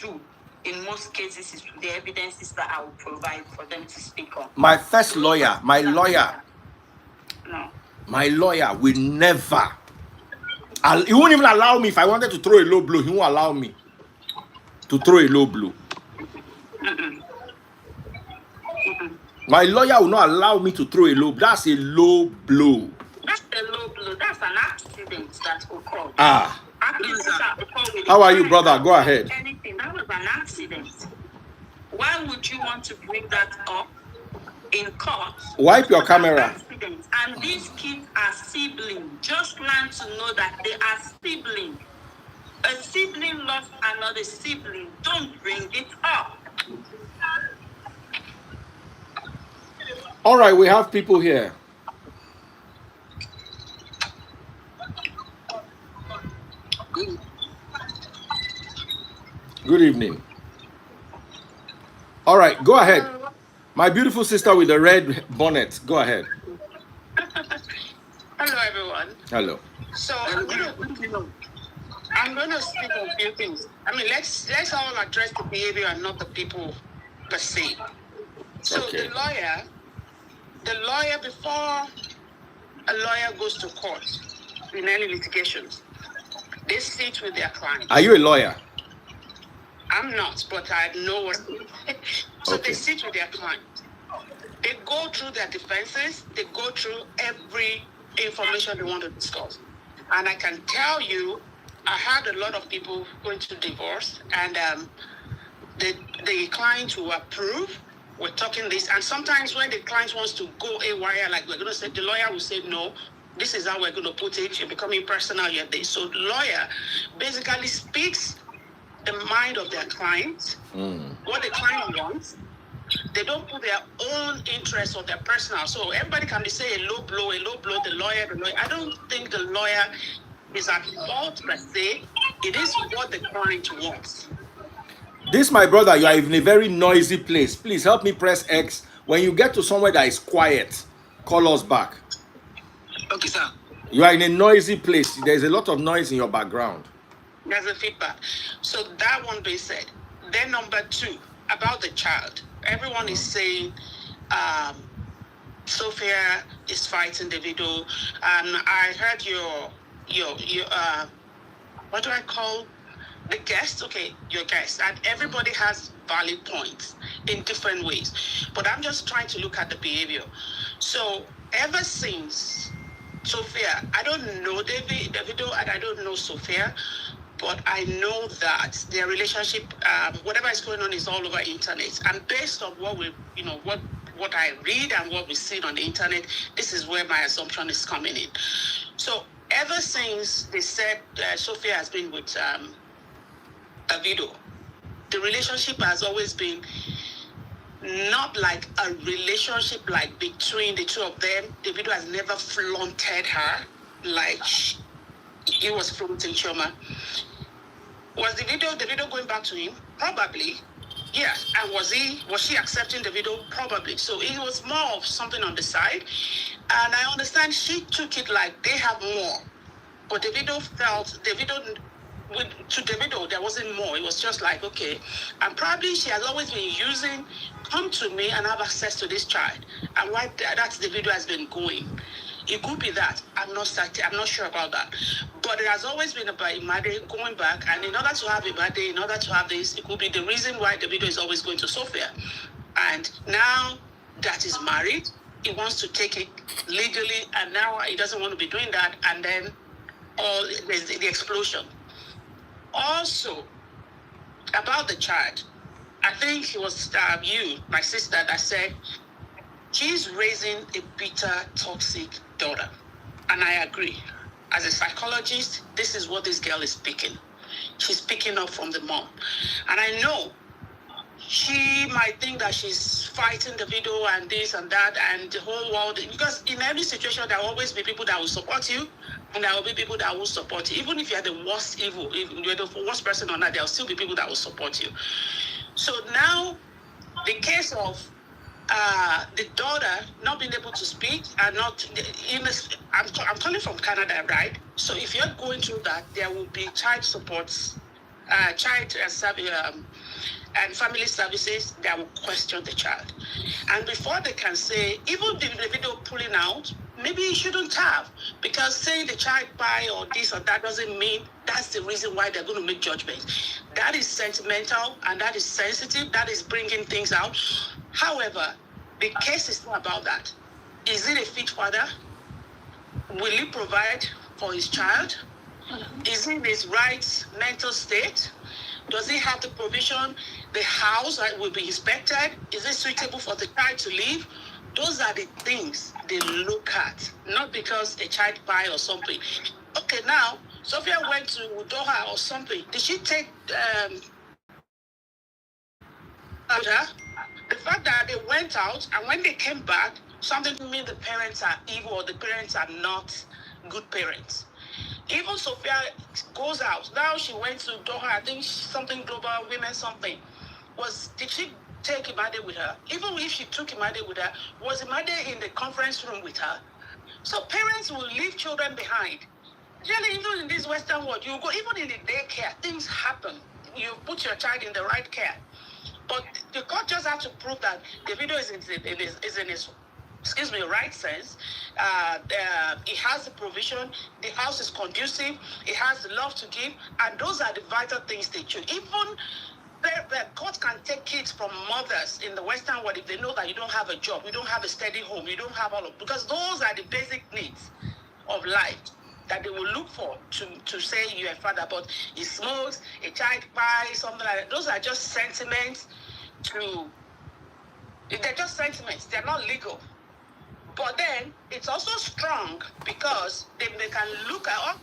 do in most cases is the evidences that I will provide for them to speak on. My first lawyer, my lawyer will never. He won't even allow me. If I wanted to throw a low blow, he won't allow me to throw a low blow. My lawyer will not allow me to throw a low. That's a low blow. That's a low blow. That's an accident that occurred. How are you, brother? Go ahead. Anything. That was an accident. Why would you want to bring that up in court? Wipe your camera. Accident. And these kids are siblings. Just learn to know that they are siblings. A sibling lost another sibling. Don't bring it up. All right, we have people here. Good evening. All right, go ahead. My beautiful sister with the red bonnet. Go ahead. Hello, everyone. Hello. So I'm going to speak on a few things. I mean, let's all address the behavior and not the people per se. So Okay. the lawyer, before a lawyer goes to court in any litigations, they sit with their client. Are you a lawyer? I'm not, but I know what. So Okay. They sit with their client. They go through their defenses. They go through every information they want to discuss. And I can tell you, I had a lot of people going to divorce, and the client will approve. We're talking this, and sometimes when the client wants to go haywire, like we're going to say, the lawyer will say, no, this is how we're going to put it. You're becoming personal, you're this. So the lawyer basically speaks the mind of their client, what the client wants. They don't put their own interests or their personal. So everybody can be saying a low blow, the lawyer. I don't think the lawyer is at fault per se. It is what the client wants. This, my brother, you are in a very noisy place. Please help me press X. When you get to somewhere that is quiet, call us back. Okay, sir. You are in a noisy place. There's a lot of noise in your background. There's a feedback. So that one being said. Then number two, about the child. Everyone is saying Sophia is fighting Davido. I heard your what do I call the guest? Okay, your guest. And everybody has valid points in different ways. But I'm just trying to look at the behavior. So ever since Sophia, I don't know Davido, and I don't know Sophia, but I know that their relationship, whatever is going on, is all over internet. And based on what what I read and what we see on the internet, this is where my assumption is coming in. So ever since they said Sophia has been with Davido, the relationship has always been not like a relationship like between the two of them. Davido has never flaunted her like he was flaunting Choma. Was Davido going back to him? Probably. Yeah. And was she accepting Davido? Probably. So it was more of something on the side. And I understand she took it like they have more. But Davido felt to Davido there wasn't more. It was just like, okay. And probably she has always been using, come to me and have access to this child. And why that's Davido has been going. It could be that. I'm not sure about that. But it has always been about Imade going back. And in order to have Imade, in order to have this, it could be the reason why Davido is always going to Sophia. And now that he's married, he wants to take it legally. And now he doesn't want to be doing that. And then there's the explosion. Also, about the child, I think it was you, my sister, that said, she's raising a bitter, toxic daughter. And I agree. As a psychologist, this is what this girl is picking. She's picking up from the mom. And I know she might think that she's fighting Davido and this and that and the whole world. Because in every situation, there will always be people that will support you. And there will be people that will support you. Even if you're the worst evil, if you're the worst person on that, there will still be people that will support you. So now, the case of the daughter not being able to speak and not I'm calling from Canada, right? So if you're going through that, there will be child supports, child and family services, they will question the child. And before they can say, even the video pulling out, maybe you shouldn't have, because saying the child buy or this or that doesn't mean that's the reason why they're going to make judgments. That is sentimental and that is sensitive. That is bringing things out. However, the case is not about that. Is it a fit father? Will he provide for his child? Is he in his right mental state? Does he have the provision? The house will be inspected. Is it suitable for the child to live? Those are the things they look at, not because a child buy or something. Okay, now, Sophia went to Doha or something. Did she take her? The fact that they went out and when they came back, something to mean the parents are evil or the parents are not good parents. Even Sophia goes out. Now she went to Doha, I think something global, women something. Did she take Imade with her? Even if she took Imade with her, was Imade in the conference room with her? So parents will leave children behind. Really, even in this Western world, you go, even in the daycare, things happen. You put your child in the right care. But the court just has to prove that Davido is in his right sense. He has the provision, the house is conducive, he has the love to give, and those are the vital things they choose. Even the court can take kids from mothers in the Western world if they know that you don't have a job, you don't have a steady home, you don't have all of, because those are the basic needs of life that they will look for to say you're a father. But he smokes, a child buys, something like that. Those are just sentiments they're just sentiments, they're not legal. But then it's also strong because they can look at all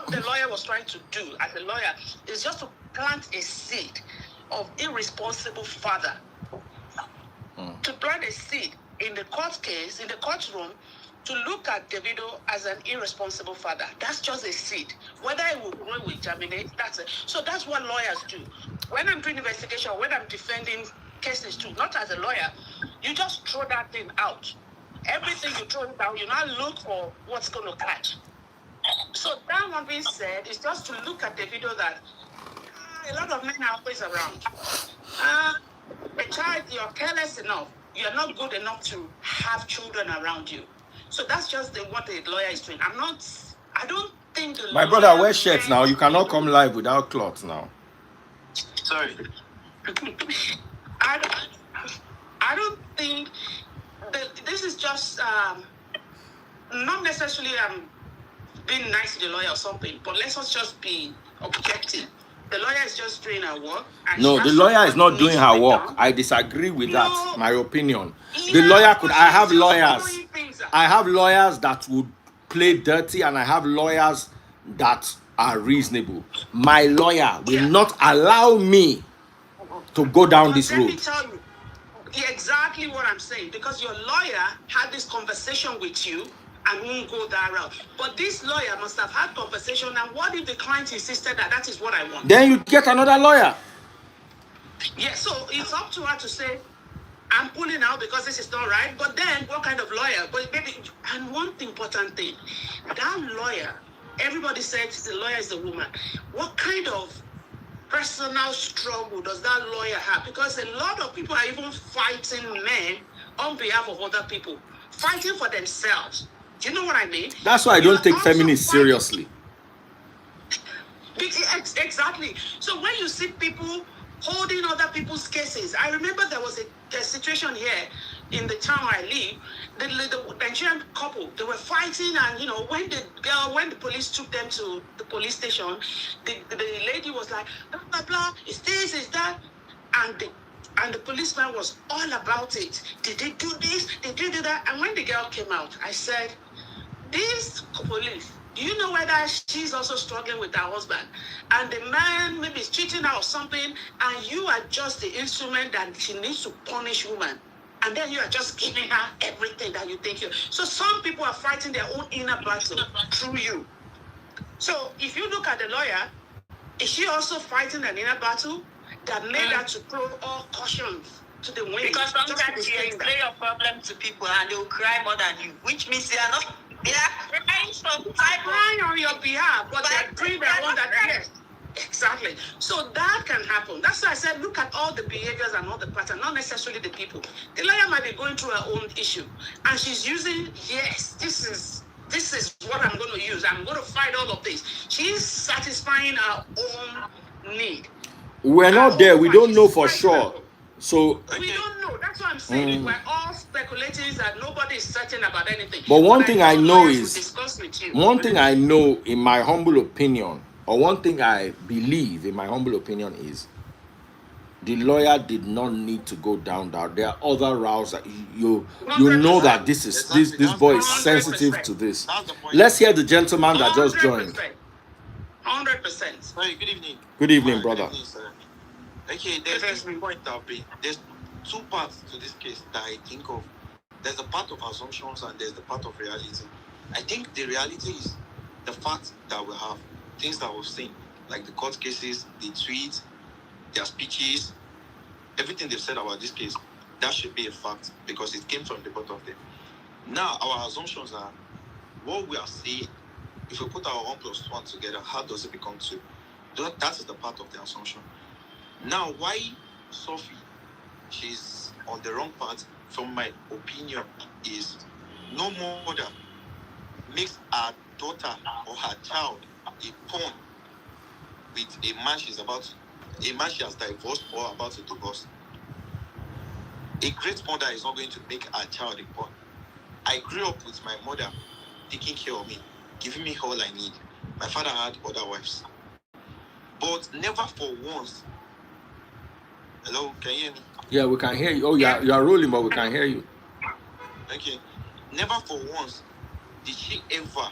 the lawyer was trying to do as a lawyer is just to plant a seed of irresponsible father. To plant a seed in the court case, in the courtroom, to look at Davido as an irresponsible father. That's just a seed. Whether it will grow, will germinate, that's it. So that's what lawyers do. When I'm doing investigation, when I'm defending cases too, not as a lawyer, you just throw that thing out. Everything you throw down, you now look for what's going to catch. So that one being said, is just to look at the video that a lot of men are always around. A child, you're careless enough. You're not good enough to have children around you. So that's just what the lawyer is doing. I don't think the My brother, wear shirts now. You cannot come live without cloths now. Sorry. I don't think this is just not necessarily being nice to the lawyer or something, but let's just be objective. The lawyer is just doing her work. No, the lawyer is not doing her work. I disagree with that. My opinion. The lawyer could. I have lawyers. I have lawyers that would play dirty, and I have lawyers that are reasonable. My lawyer will not allow me to go down this road. Let me tell you exactly what I'm saying, because your lawyer had this conversation with you and won't go that route. But this lawyer must have had conversation, and what if the client insisted that is what I want? Then you get another lawyer. Yeah, so it's up to her to say, I'm pulling out because this is not right. But then, what kind of lawyer? But maybe, and one important thing, that lawyer, everybody says the lawyer is the woman. What kind of personal struggle does that lawyer have? Because a lot of people are even fighting men on behalf of other people, fighting for themselves. Do you know what I mean? That's why I don't take feminists seriously. Exactly. So when you see people holding other people's cases, I remember there was a situation here in the town where I live. The Nigerian couple, they were fighting, and when the police took them to the police station, the lady was like, blah blah blah, it's this, it's that, and the policeman was all about it. Did they do this? Did they do that? And when the girl came out, I said, this police, do you know whether she's also struggling with her husband? And the man maybe is cheating her or something, and you are just the instrument that she needs to punish woman. And then you are just giving her everything that you think you. So some people are fighting their own inner battle through you. So if you look at the lawyer, is she also fighting an inner battle that made her to throw all cautions to the wind? Because sometimes you explain your problem to people and they'll cry more than you, which means they are not. They are crying sometimes. Crying on your behalf, but they're doing their own that yes. Exactly. So that can happen. That's why I said, look at all the behaviors and all the patterns, not necessarily the people. The lawyer might be going through her own issue, and she's using, yes, this is what I'm going to use. I'm going to fight all of this. She's satisfying her own need. We're not there. We don't know for sure. So we don't know. That's what I'm saying. We're all speculating that nobody is certain about anything. but one thing I know is, discuss with you. one thing I know in my humble opinion, or one thing I believe in my humble opinion is, the lawyer did not need to go down that. There are other routes that you know that this is this boy is sensitive to this. Let's hear the gentleman that just joined. 100%. Sorry, good evening. Good evening, brother. Good evening, sir. Okay, there's this point there's two parts to this case that I think of. There's a part of assumptions and there's the part of reality. I think the reality is the facts that we have, things that we've seen, like the court cases, the tweets, their speeches, everything they've said about this case, that should be a fact because it came from the both of them. Now, our assumptions are what we are saying. If we put our 1 + 1 together, how does it become 2? That is the part of the assumption. Now, why Sophie, she's on the wrong path, from my opinion, is no mother makes her daughter or her child a pawn with a man she has divorced or about to divorce. A great mother is not going to make her child a pawn. I grew up with my mother taking care of me, giving me all I need. My father had other wives. But never for once. Hello, can you hear me? Yeah, we can hear you. Oh, yeah, you are rolling, but we can hear you. Okay. Never for once did she ever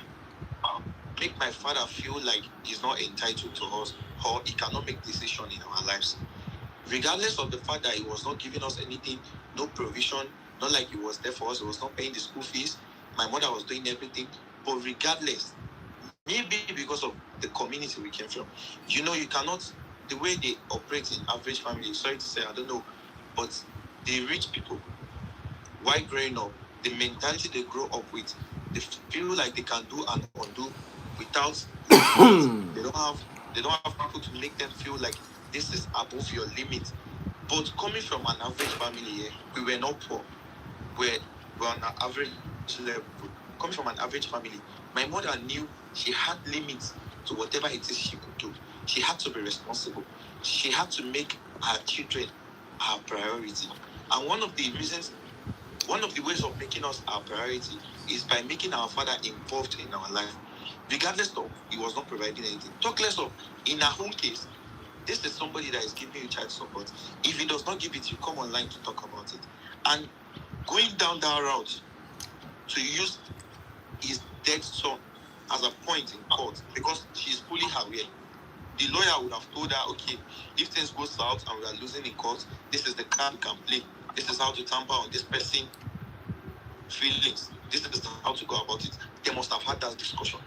make my father feel like he's not entitled to us or he cannot make decisions in our lives. Regardless of the fact that he was not giving us anything, no provision, not like he was there for us, he was not paying the school fees. My mother was doing everything. But regardless, maybe because of the community we came from, you cannot, the way they operate in average family, sorry to say, I don't know, but the rich people, while growing up, the mentality they grow up with, they feel like they can do and undo without they don't have people to make them feel like this is above your limit. But coming from an average family, we were not poor. We're on an average level. Coming from an average family, my mother knew she had limits to whatever it is she could do. She had to be responsible. She had to make her children her priority. And one of the ways of making us our priority is by making our father involved in our life. Regardless of he was not providing anything. Talk less of, in our own case, this is somebody that is giving you child support. If he does not give it, you come online to talk about it. And going down that route to use his dead son as a point in court because she's fully aware. The lawyer would have told her, okay, if things go south and we are losing in court, this is the card we can play. This is how to tamper on this person's feelings. This is how to go about it. They must have had that discussion.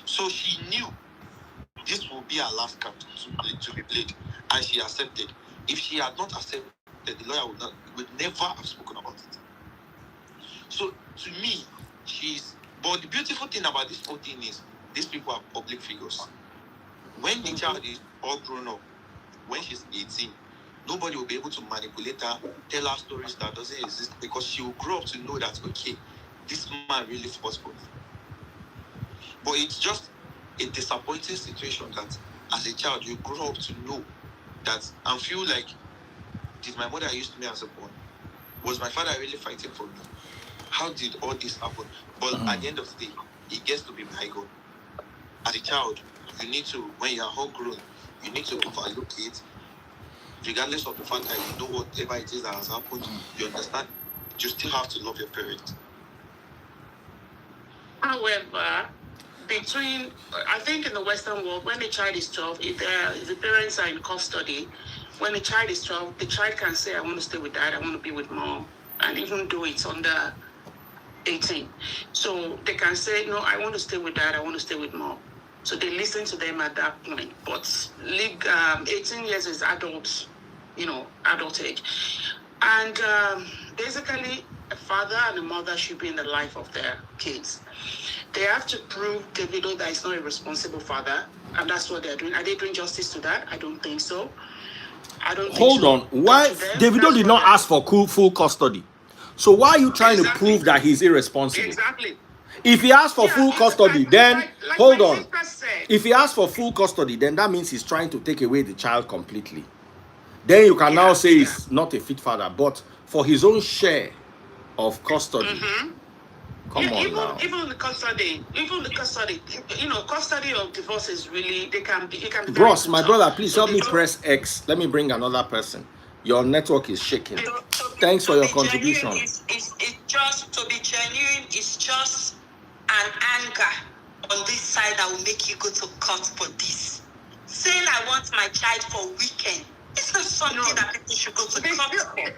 So she knew this will be her last card to be played, and she accepted. If she had not accepted, the lawyer would never have spoken about it. So to me, but the beautiful thing about this whole thing is these people are public figures. When the child is all grown up, when she's 18, nobody will be able to manipulate her, tell her stories that doesn't exist, because she will grow up to know that, okay, this man really fought for me. But it's just a disappointing situation that as a child you grow up to know that and feel like, did my mother use me as a pawn? Was my father really fighting for me? How did all this happen? But at the end of the day, it gets to be my God. As a child, you need to, when you are all grown, you need to overlook it, regardless of the fact that you know whatever it is that has happened, you understand, you still have to love your parents. However, I think in the Western world, when the child is 12, if the parents are in custody, when the child is 12, the child can say, I want to stay with dad, I want to be with mom, and even though it's under 18. So they can say, no, I want to stay with dad, I want to stay with mom. So they listen to them at that point. But 18 years is adult age. And basically, a father and a mother should be in the life of their kids. They have to prove Davido that he's not a responsible father, and that's what they're doing. Are they doing justice to that? I don't think so. I don't Hold think so. on. Why Davido did not ask for full custody? So why are you trying to prove that he's irresponsible? Exactly. If he asked for full custody, then hold on. If he asked for full custody, then that means he's trying to take away the child completely. Then you can now say he's not a fit father, but for his own share of custody. Come on now. Even the custody, custody of divorce is really, it can be. Bros, my brother, please help me press X. Let me bring another person. Your network is shaking. Thanks for your contribution. It's just, to be genuine, it's just an anger on this side that will make you go to court for this. Saying I want my child for weekend, it's not something that people should go to court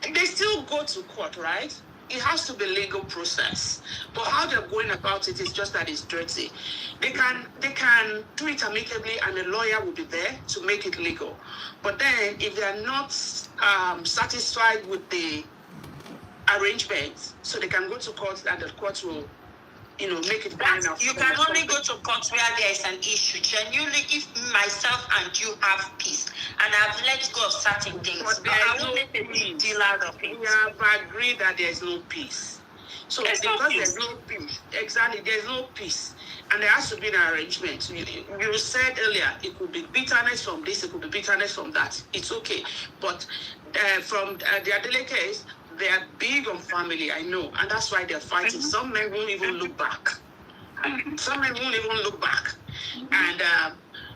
for. They still go to court, right? It has to be legal process. But how they're going about it is just that it's dirty. They can do it amicably, and a lawyer will be there to make it legal. But then if they're not satisfied with the arrangements, so they can go to court, and the court will make it final. You can only go to court where there is an issue. Genuinely, if myself and you have peace, and I've let go of certain things, but I won't make a big deal out of it. We have agreed that there's no peace. So there's no peace, exactly, there's no peace, and there has to be an arrangement. You said earlier, it could be bitterness from this, it could be bitterness from that. It's okay, but from the Adele case, they are big on family, I know, and that's why they're fighting. Some men won't even look back. And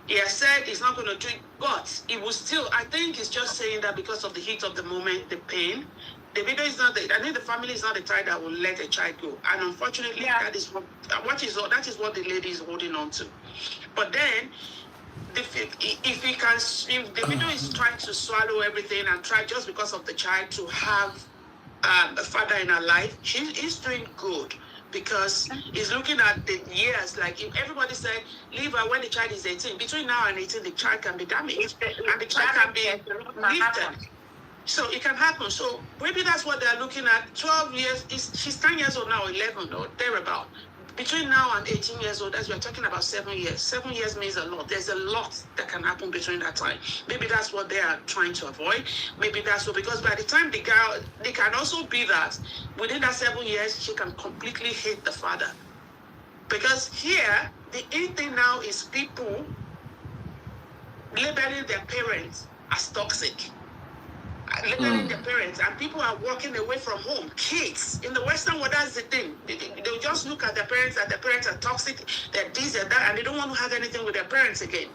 he has said he's not going to do it, but he will still. I think he's just saying that because of the heat of the moment, the pain. Davido is not. I think the family is not the type that will let a child go, and unfortunately, that is what the lady is holding on to. But then, if Davido is trying to swallow everything and try just because of the child to have a father in her life, he's doing good, because he's looking at the years. Like if everybody said, leave her when the child is 18, between now and 18, the child can be damaged and the child can be lifted. So it can happen. So maybe that's what they're looking at. 12 years, she's 10 years old now, 11 or thereabout. Between now and 18 years old, as we're talking about 7 years. 7 years means a lot. There's a lot that can happen between that time. Maybe that's what they are trying to avoid. Maybe that's what, because by the time the girl, they can also be that within that 7 years, she can completely hate the father. Because here, the in thing now is people labeling their parents as toxic. Labeling their parents, and people are walking away from home. Kids in the Western world, that's the thing. They'll just look at their parents, and their parents are toxic, they're this and that, and they don't want to have anything with their parents again.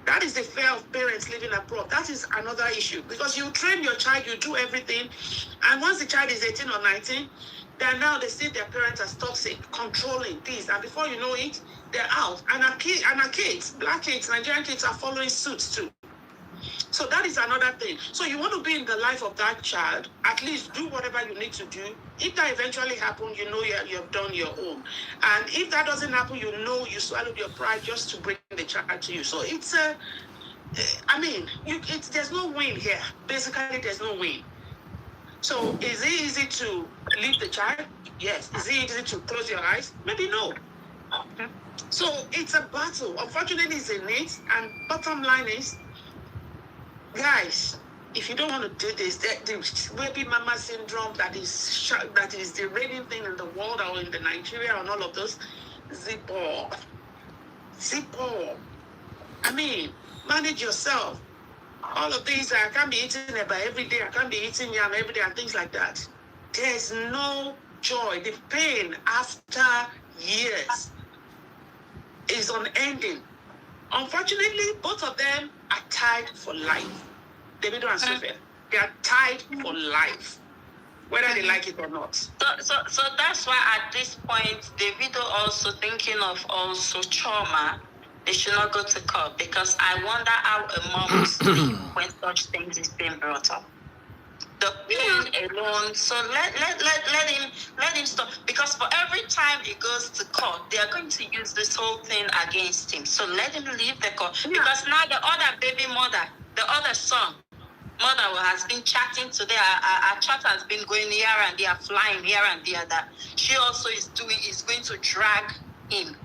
That is the fear of parents living abroad. That is another issue, because you train your child, you do everything, and once the child is 18 or 19, then now they see their parents as toxic, controlling this, and before you know it, they're out. And our kids, black kids, Nigerian kids are following suit too. So that is another thing. So you want to be in the life of that child, at least do whatever you need to do. If that eventually happens, you know you've done your own. And if that doesn't happen, you know you swallowed your pride just to bring the child to you. So it's there's no win here. Basically, there's no win. So is it easy to leave the child? Yes. Is it easy to close your eyes? Maybe no. So it's a battle. Unfortunately, it's in it. And bottom line is, guys, if you don't want to do this, the baby mama syndrome that is the reigning thing in the world, or in the Nigeria and all of those, zip off. I mean, manage yourself. All of these, I can't be eating eba every day, I can't be eating yam every day, and things like that. There's no joy. The pain after years is unending. Unfortunately, both of them are tied for life. Davido and Sophia, they are tied for life, whether they like it or not. So that's why at this point, Davido also thinking of also trauma. They should not go to court, because I wonder how a mom is feeling when such things is being brought up. The pain alone. So let him stop, because for every time he goes to court, they are going to use this whole thing against him. So let him leave the court, because now the other baby mother, the other son, mother has been chatting today. Our chat has been going here and there, flying here and there. That she also is going to drag him.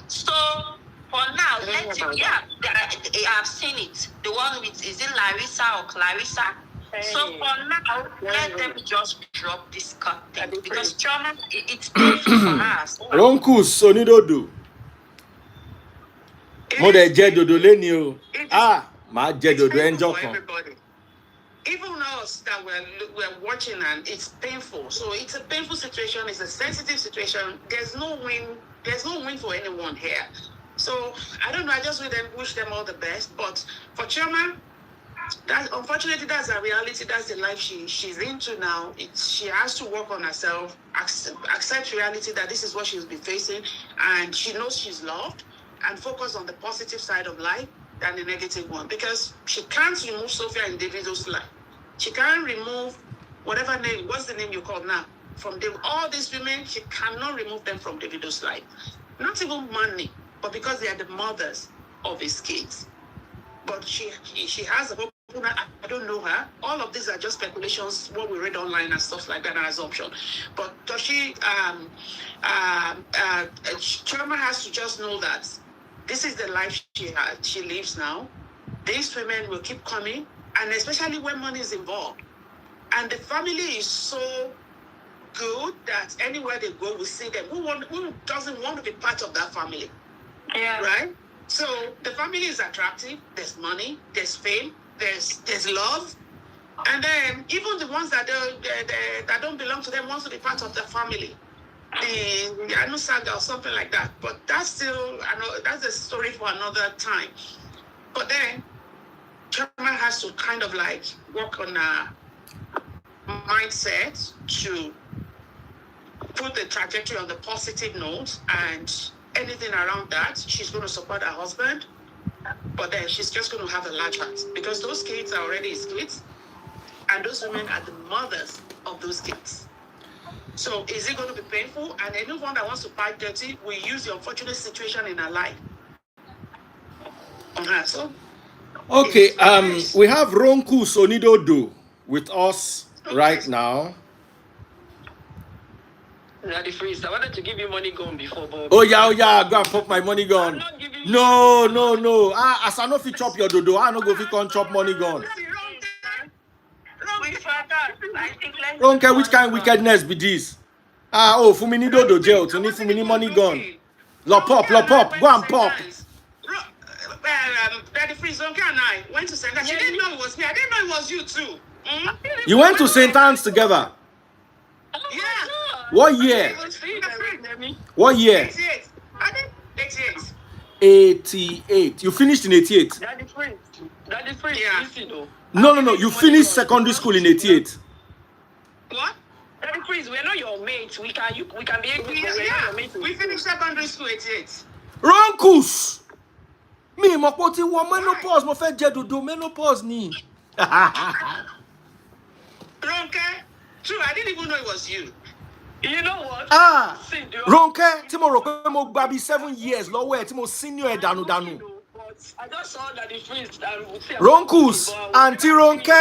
So for now, let him. Yeah, I've seen it. The one with, is it Larissa or Clarissa? So for now, let them just drop this cut thing because trauma, it's painful for us. Ronkus Sonidodo. Mo de jẹ dodo leni o. Ma jẹ dodo enjo kan. Even us that we're watching, and it's painful. So it's a painful situation. It's a sensitive situation. There's no win for anyone here. So I don't know. I just wish them all the best. But for Chioma, that unfortunately that's a reality. That's the life she's into now. She has to work on herself, accept reality that this is what she's been facing, and she knows she's loved, and focus on the positive side of life than the negative one, because she can't remove Sophia and Davido's life. She can't remove whatever name, what's the name you call now, from them. All these women, she cannot remove them from Davido's life. Not even money, but because they are the mothers of his kids. But she has a hope. I don't know her. All of these are just speculations, what we read online and stuff like that, an assumption. But Chioma has to just know that this is the life she lives now. These women will keep coming, and especially when money is involved. And the family is so good that anywhere they go, we see them. Who doesn't want to be part of that family? Yeah. Right? So the family is attractive. There's money, there's fame, there's love. And then even the ones that don't belong to them wants to be part of the family. The Anusaga or something like that. But that's a story for another time. But then Chama has to kind of like work on a mindset to put the trajectory on the positive note, and anything around that, she's going to support her husband. But then she's just going to have a large heart, because those kids are already his kids, and those women are the mothers of those kids. So is it going to be painful? And anyone that wants to fight dirty will use the unfortunate situation in her life on her. So okay, we have Ronku Sonidodo with us right now. Daddy Freeze, I wanted to give you money gun before, but... Oh yeah, go and pop my money gun. I'm not giving you... No. As I know if you chop your dodo, I no go if you can't chop money gun. Ronke, which kind of wickedness be this? Fumini dodo jail, to need Fumini money gun. Lop pop, go and pop. Daddy Freeze, Ronke and I went to St. Anne's. She didn't know it was me. I didn't know it was you too. You went to St. Anne's together? Yeah. What year? 88. I think 88. 88. You finished in 88? Daddy Freeze, Yeah. listen though. No. You finished secondary school in 88. What? Daddy Freeze, we're not your mates. We can be able to Yeah. We finished secondary school 88. Ronkus! Me, mo poti wo menopause, mo fe je dodo menopause ni. Ronke, true, I didn't even know it was you. You know what? Ronke, tí mo rò pé mo gba bí 7 years lọ́wọ́ ẹ̀ tí mo senior ẹ̀ dànù. I just saw Daddy Freeze. Ronkus, Auntie Ronke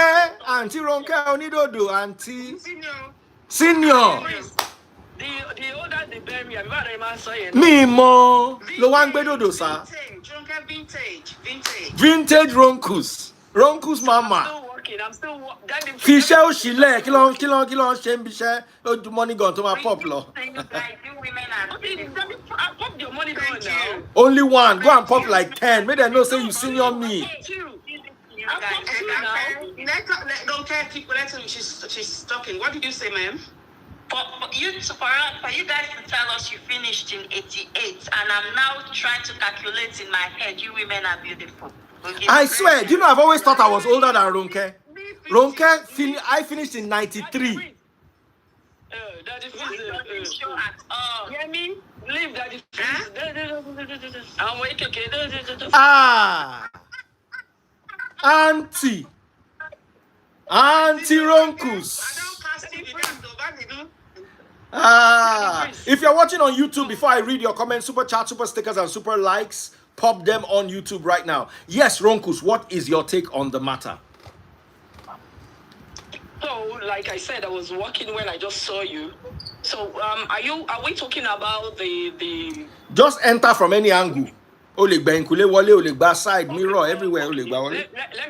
Onidodo, Auntie Senior. The older the bury me, I'm not a man saying. Mi mo lo wa ń gbé dodo sa. Vintage Ronkus mama. I'm still working. Fi iṣẹ́ òṣìlẹ̀ kí ló ń ṣe ń bíṣẹ́ ó ju money gun tó máa pop lọ. Pop your money gun now. Only one, go and pop like 10. Make them know say you senior me. She's talking. What did you say, ma'am? For you guys to tell us you finished in 88, and I'm now trying to calculate in my head, you women are beautiful. Okay. I swear, do you know I've always thought I was older than Ronke? I finished in 93. Daddy Freeze, show at all. Hear me? Leave Daddy Freeze. I'm waiting. Auntie Ronkus. If you're watching on YouTube, before I read your comments, super chat, super stickers, and super likes, pop them on YouTube right now. Yes, Ronkus, what is your take on the matter? So, like I said, I was walking when I just saw you. So, are we talking about the? Just enter from any angle. O lè gba ẹ̀yìnkùlé wọlé, o lè gba side mirror everywhere, o lè gba wọlé. Let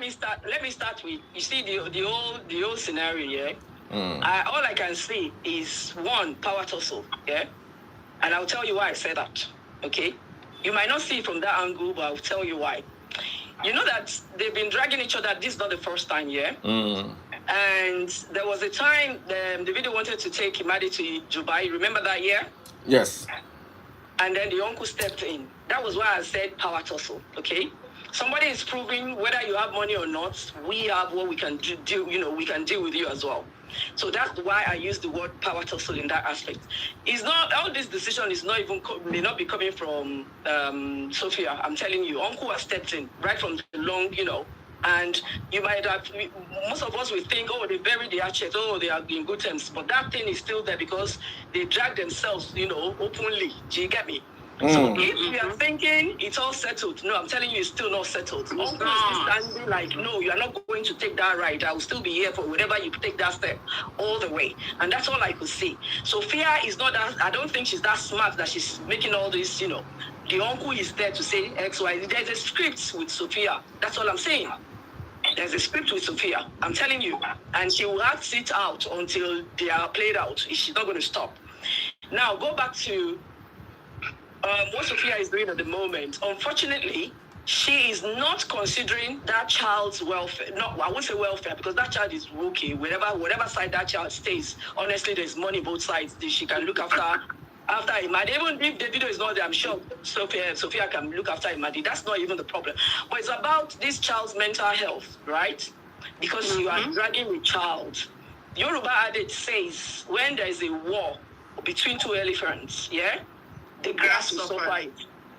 me start with, you see, the whole scenario, yeah. Mm. All I can see is one, power tussle, yeah, and I'll tell you why I said that. Okay, you might not see it from that angle, but I'll tell you why. You know that they've been dragging each other. This is not the first time, yeah. Mm. And there was a time Davido wanted to take Imade to Dubai. Remember that year? Yes. And then the uncle stepped in. That was why I said power tussle. Okay, somebody is proving whether you have money or not. We have what we can do. You know, we can deal with you as well. So that's why I use the word power tussle in that aspect. It's not, all this decision is not even may not be coming from Sophia. I'm telling you, uncle has stepped in right from the long, you know. And you might have, most of us will think, oh, they buried the hatchet, oh, they are in good terms. But that thing is still there because they drag themselves, you know, openly. Do you get me? So if you are thinking it's all settled, no, I'm telling you, it's still not settled. Uncle is still standing like, no, you are not going to take that ride. I will still be here for whenever you take that step all the way. And that's all I could see. Sophia is not that, I don't think she's that smart that she's making all this, you know. The uncle is there to say X, Y. There's a script with Sophia. That's all I'm saying. There's a script with Sophia, I'm telling you. And she will act it out until they are played out. She's not going to stop. Now, go back to what Sophia is doing at the moment. Unfortunately, she is not considering that child's welfare. No, I won't say welfare because that child is okay. Whatever side that child stays, honestly, there's money both sides. She can look after Imade. Even if Davido is not there, I'm sure Sophia can look after Imade. That's not even the problem. But it's about this child's mental health, right? Because you are dragging a child. Yoruba adage says, when there is a war between two elephants, yeah, the grass will suffer it.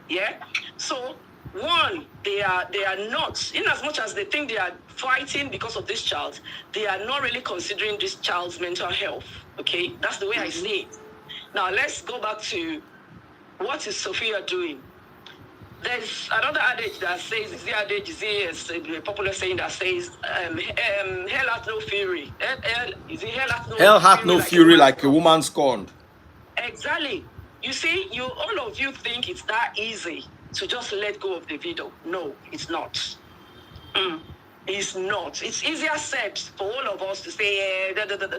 Yeah? So, one, they are not, in as much as they think they are fighting because of this child, they are not really considering this child's mental health. Okay? That's the way I see it. Now, let's go back to what is Sophia doing? There's another adage that says, is a popular saying that says, hell hath no fury. Hell hath no fury like a woman scorned. Exactly. You see, all of you think it's that easy to just let go of Davido. No, it's not. It's not. It's easier said for all of us to say,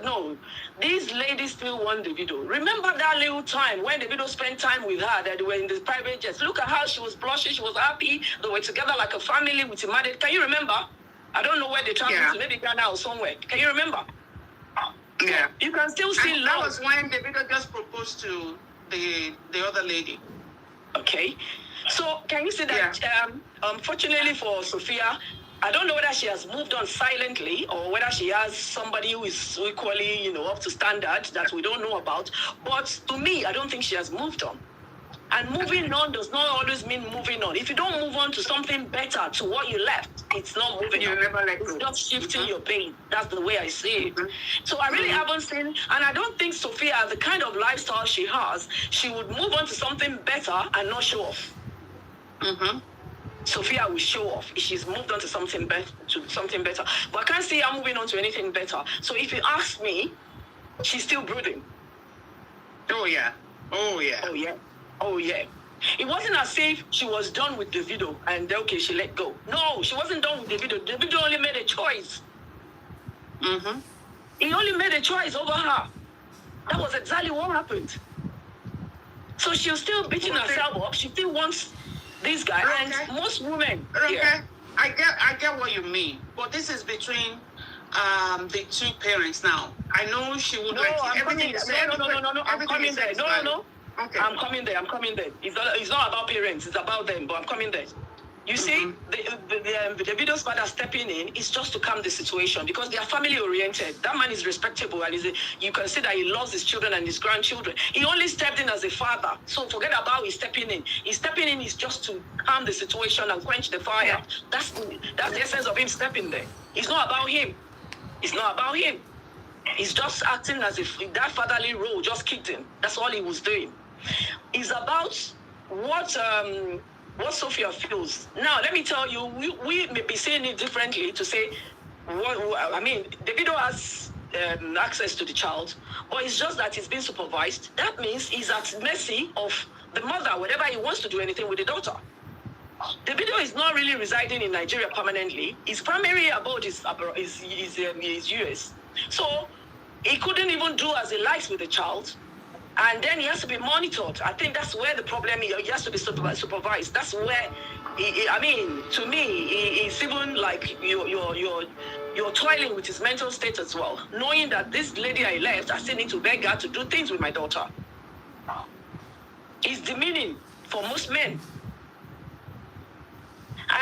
no. These ladies still want Davido. Remember that little time when Davido spent time with her, that they were in the private jets. Look at how she was blushing. She was happy. They were together like a family with Imade. Can you remember? I don't know where they traveled to. Maybe Ghana or somewhere. Can you remember? Yeah. You can still see and love. That was when Davido just proposed to the other lady. Okay. So can you see that unfortunately for Sophia, I don't know whether she has moved on silently or whether she has somebody who is equally, you know, up to standard that we don't know about. But to me, I don't think she has moved on. And moving on does not always mean moving on. If you don't move on to something better, to what you left, it's not moving on. Never let it's go. just shifting your pain. That's the way I see it. So I really haven't seen, and I don't think Sophia, the kind of lifestyle she has, she would move on to something better and not show off. Sophia will show off if she's moved on to something better. But I can't see her moving on to anything better. So if you ask me, she's still brooding. Oh yeah. It wasn't as if she was done with Davido and okay, she let go. No, she wasn't done with Davido. Davido only made a choice. He only made a choice over her. That was exactly what happened. So she's still beating herself up. She still wants this guy. And most women. I get what you mean. But this is between the two parents now. I know she would everything you said. No. I'm coming there. No. Okay. I'm coming there. It's not about parents. It's about them. But I'm coming there. You see, the Davido's father stepping in is just to calm the situation because they are family oriented. That man is respectable and you can see that he loves his children and his grandchildren. He only stepped in as a father. So forget about his stepping in. His stepping in is just to calm the situation and quench the fire. That's the essence of him stepping there. It's not about him. He's just acting as if that fatherly role just kicked him. That's all he was doing. It's about what Sophia feels. Now, let me tell you, we may be seeing it differently to say, Davido has access to the child, but it's just that he's being supervised. That means he's at mercy of the mother whenever he wants to do anything with the daughter. Davido is not really residing in Nigeria permanently. His primary abode is US. So he couldn't even do as he likes with the child. And then he has to be monitored. I think that's where the problem is. He has to be supervised. That's where, I mean, to me, it's even like you're toiling with his mental state as well. Knowing that this lady I left, I still need to beg her to do things with my daughter. It's demeaning for most men.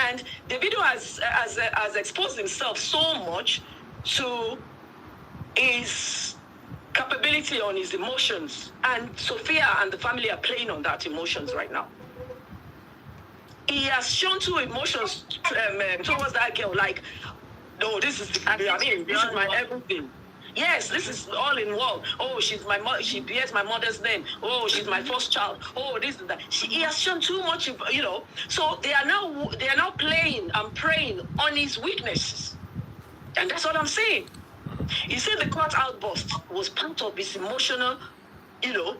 And Davido has exposed himself so much to his capability on his emotions, and Sophia and the family are playing on that emotions right now. He has shown two emotions towards that girl, like, no, this is my everything. Yes, this is all in one. Oh, she's my mother. She bears my mother's name. Oh, she's my first child. Oh, this and that. He has shown too much, you know. So they are now playing and preying on his weaknesses, and that's what I'm saying. He said the court outburst was part of his emotional, you know.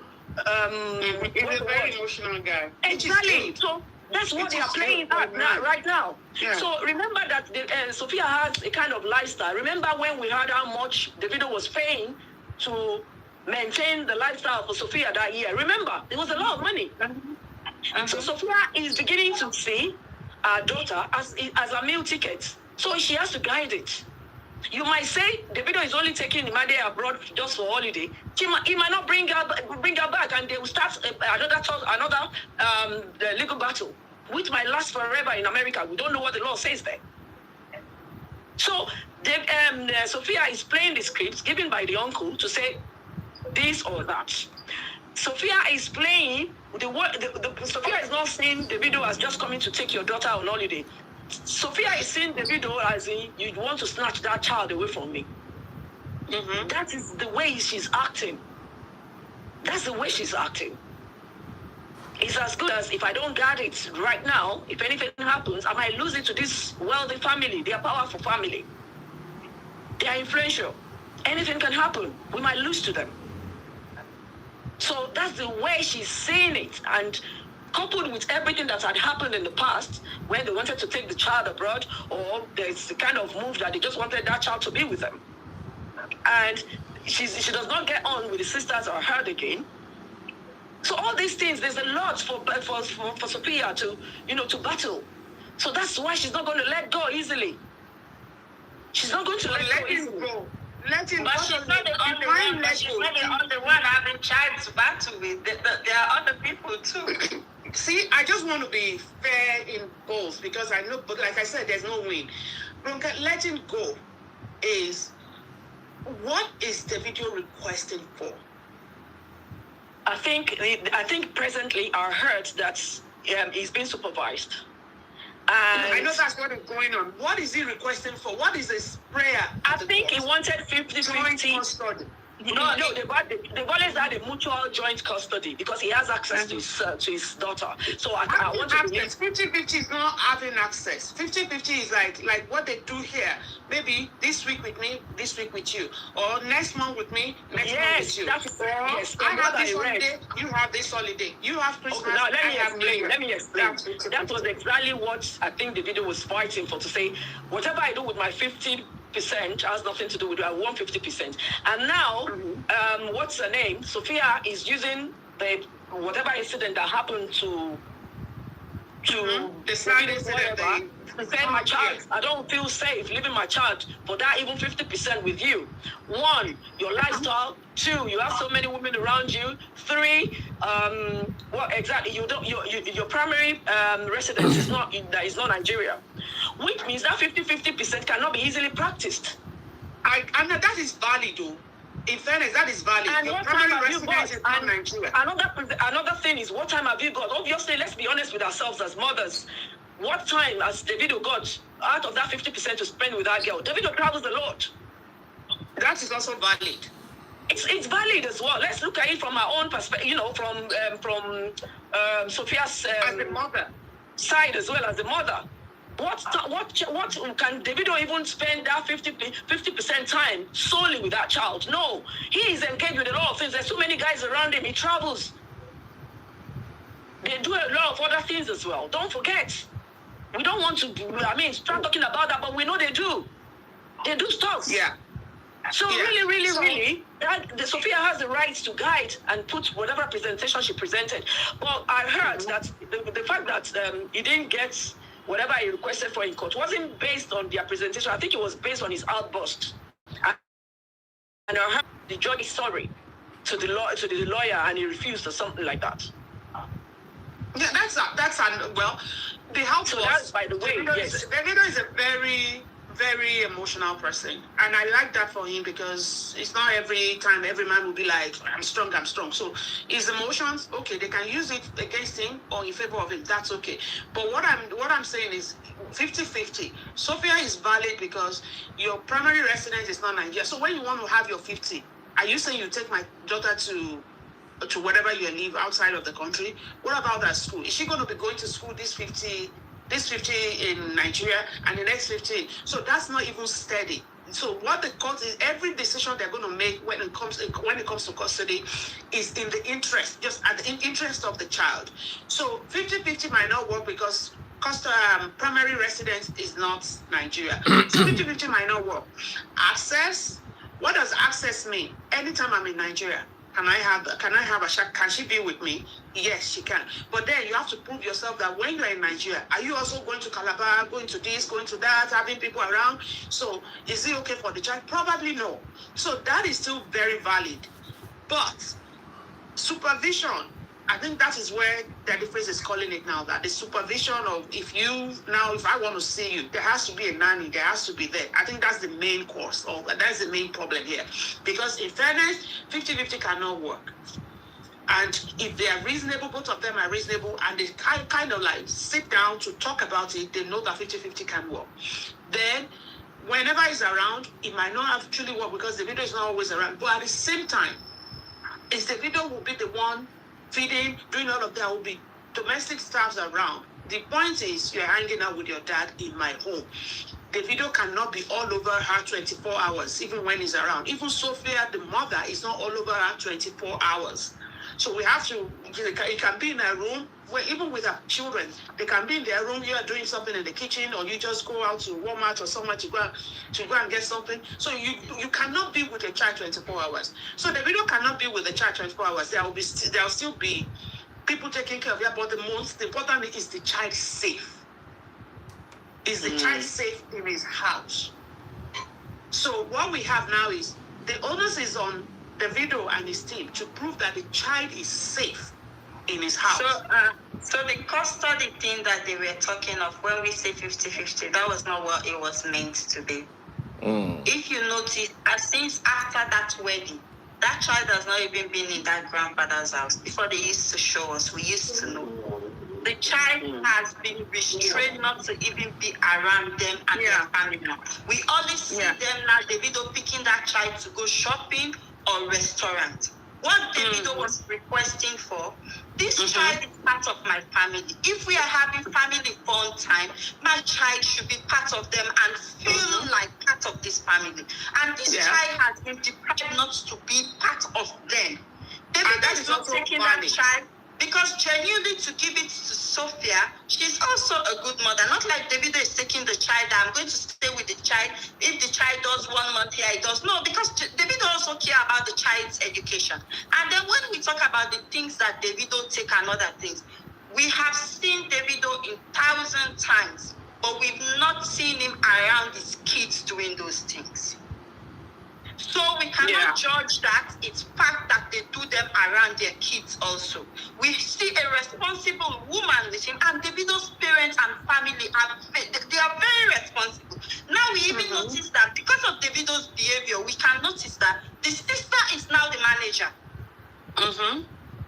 He's a very emotional guy. Exactly. So that's what they are playing at right now. Yeah. So remember that Sophia has a kind of lifestyle. Remember when we heard how much Davido was paying to maintain the lifestyle for Sophia that year? Remember, it was a lot of money. So Sophia is beginning to see her daughter as a meal ticket. So she has to guide it. You might say Davido is only taking Imade abroad just for holiday. He might not bring her back, and they will start another legal battle, which might last forever in America. We don't know what the law says there. So Sophia is playing the scripts given by the uncle to say this or that. Sophia is playing Sophia is not saying Davido has just coming to take your daughter on holiday. Sophia is seeing Davido as in, you want to snatch that child away from me. Mm-hmm. That is the way she's acting. That's the way she's acting. It's as good as if I don't guard it right now, if anything happens, I might lose it to this wealthy family. They are powerful family. They are influential. Anything can happen. We might lose to them. So that's the way she's seeing it. And coupled with everything that had happened in the past, when they wanted to take the child abroad, or there's the kind of move that they just wanted that child to be with them. And she does not get on with the sisters or her again. So all these things, there's a lot for Sophia to battle. So that's why she's not going to let go easily. She's not going to let him go. Let him but go. She's not the only one. But she's not the only one having child to battle with. There are other people too. See, I just want to be fair in both because I know, but like I said, there's no win. Let him go is, what is Davido requesting for? I think presently I heard that he's being supervised. And I know that's what is going on. What is he requesting for? What is his prayer? I think he wanted 50-50. No, they've always had a mutual joint custody because he has access to his daughter. So I want to believe 50-50 is not having access. 50-50 is like what they do here. Maybe this week with me, this week with you, or next month with me, next month with you. Yes, I have this holiday, you have this holiday. You have Christmas. Okay, now let me explain. That was exactly what I think Davido was fighting for, to say whatever I do with my 50% has nothing to do with it. I want 50%. And now, what's her name? Sophia is using whatever incident that happened to the sad incident. To say my child, I don't feel safe leaving my child for that even 50% with you. 1, your lifestyle. 2, you have so many women around you. 3, what exactly? Your primary residence is not Nigeria, which means that 50% cannot be easily practiced. And that is valid, though. In fairness, that is valid. And your what time primary have you residence got? is not Nigeria. Another thing is, what time have you got? Obviously, let's be honest with ourselves as mothers. What time has Davido got out of that 50% to spend with that girl? Davido travels a lot. That is also valid. It's valid as well. Let's look at it from our own perspective, from Sophia's as a mother side as well as the mother. What can Davido even spend that 50% time solely with that child? No, he is engaged with a lot of things. There's so many guys around him. He travels. They do a lot of other things as well. Don't forget. We don't want to, start talking about that, but we know they do. They do stuff. Yeah. So really, Sophia has the right to guide and put whatever presentation she presented. But I heard that the fact that he didn't get whatever he requested for in court wasn't based on their presentation. I think it was based on his outburst. And I heard the judge is sorry to the lawyer, and he refused or something like that. Yeah, well, the help So was, that's, by the way, Davido is a very, very emotional person, and I like that for him, because it's not every time every man will be like, I'm strong. So his emotions, okay, they can use it against him or in favor of him, that's okay. But what I'm saying is 50-50. Sophia is valid because your primary residence is not Nigeria. So when you want to have your 50, are you saying you take my daughter to wherever you live outside of the country? What about that school? Is she going to be going to school this 50 in Nigeria and the next 50? So that's not even steady. So what the court is, every decision they're going to make when it comes to custody is in the interest, just at the interest of the child. So 50-50 might not work because primary residence is not Nigeria. So 50-50 might not work. Access, what does access mean? Anytime I'm in Nigeria, can she be with me? Yes, she can. But then you have to prove yourself that when you're in Nigeria, are you also going to Calabar, going to this, going to that, having people around? So is it okay for the child? Probably no. So that is still very valid. But supervision, I think that is where the difference is calling it now, that the supervision of, if I want to see you, there has to be a nanny, there has to be there. I think that's the main course, or that's the main problem here. Because in fairness, 50-50 cannot work. And if they are reasonable, both of them are reasonable, and they kind of like sit down to talk about it, they know that 50-50 can work. Then, whenever he's around, it might not actually work because Davido is not always around. But at the same time, Davido will be the one feeding, doing all of that, will be domestic staffs around. The point is, you're hanging out with your dad in my home. Davido cannot be all over her 24 hours, even when he's around. Even Sophia, the mother, is not all over her 24 hours. So we have to, it can be in a room, where even with our children, they can be in their room, you are doing something in the kitchen, or you just go out to Walmart or somewhere to go and get something. So you cannot be with a child 24 hours. So the video cannot be with the child 24 hours. There will still be people taking care of you, but the most important is the child safe. Is the child safe in his house? So what we have now is the onus is on Davido and his team to prove that the child is safe in his house. So the custody thing that they were talking of, when we say 50-50, that was not what it was meant to be. If you notice, since after that wedding, that child has not even been in that grandfather's house. Before they used to show us, we used to know. The child has been restrained not to even be around them and their family now. We only see them now, Davido picking that child to go shopping or restaurant. What Davido was requesting for, this child is part of my family. If we are having family fun time, my child should be part of them and feel like part of this family. And this child has been deprived not to be part of them. Davido is not taking that child. Because genuinely, to give it to Sophia, she's also a good mother. Not like Davido is taking the child, I'm going to stay with the child. If the child does 1 month here, he does. No, because Davido also care about the child's education. And then when we talk about the things that Davido take and other things, we have seen Davido in 1,000 times, but we've not seen him around his kids doing those things. So we cannot judge that. It's fact that they do them around their kids also. We see a responsible woman with him, and Davido's parents and family they are very responsible. Now we even notice that because of Davido's behavior, we can notice that the sister is now the manager.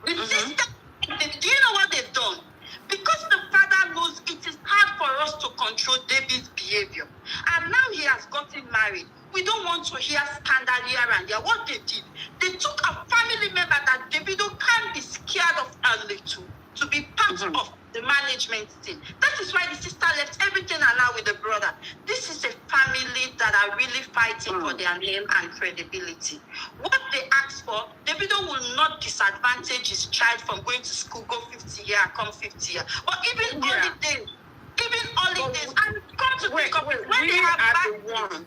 The sister, do you know what they've done? Because the father knows it is hard for us to control David's behavior, and now he has gotten married. We don't want to hear scandal here and there. What they did, they took a family member that Davido can be scared of a little. to be part of the management team. That is why the sister left everything allowed with the brother. This is a family that are really fighting for their name and credibility. What they ask for, Davido will not disadvantage his child from going to school, go 50 year, come 50 year. But even holidays, and come to think of it, when they have bad days,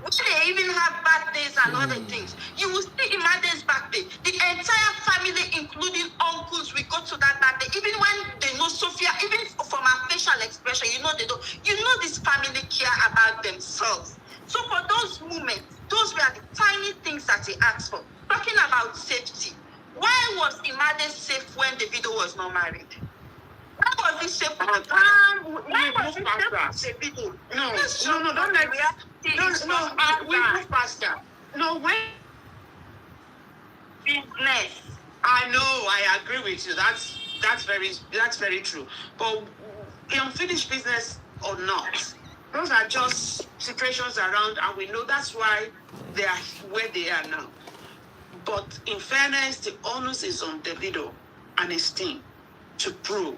they even have bad days and other things. You will see Imade's birthday. The entire family, including uncles, we go to that birthday. Even when they know Sophia, even from her facial expression, you know they don't. You know this family care about themselves. So for those moments, those were the tiny things that he asked for. Talking about safety. Why was Imade safe when Davido was not married? Why was he safe with the why was he safe with Davido? No, don't let me. We move faster. No, when business. I know, I agree with you. That's very true. But unfinished business or not, those are just situations around, and we know that's why they are where they are now. But in fairness, the onus is on Davido and his team to prove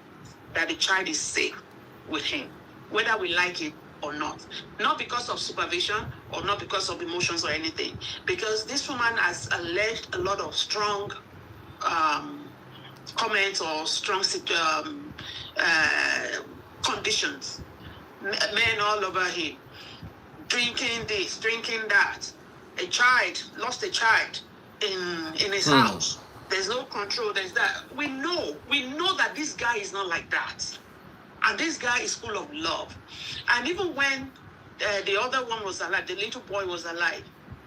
that the child is safe with him, whether we like it or not. Not because of supervision or not because of emotions or anything. Because this woman has alleged a lot of strong comments or strong conditions. Men all over him. Drinking this, drinking that. A child, lost a child in his house. There's no control, there's that. We know that this guy is not like that. And this guy is full of love. And even when the other one was alive, the little boy was alive,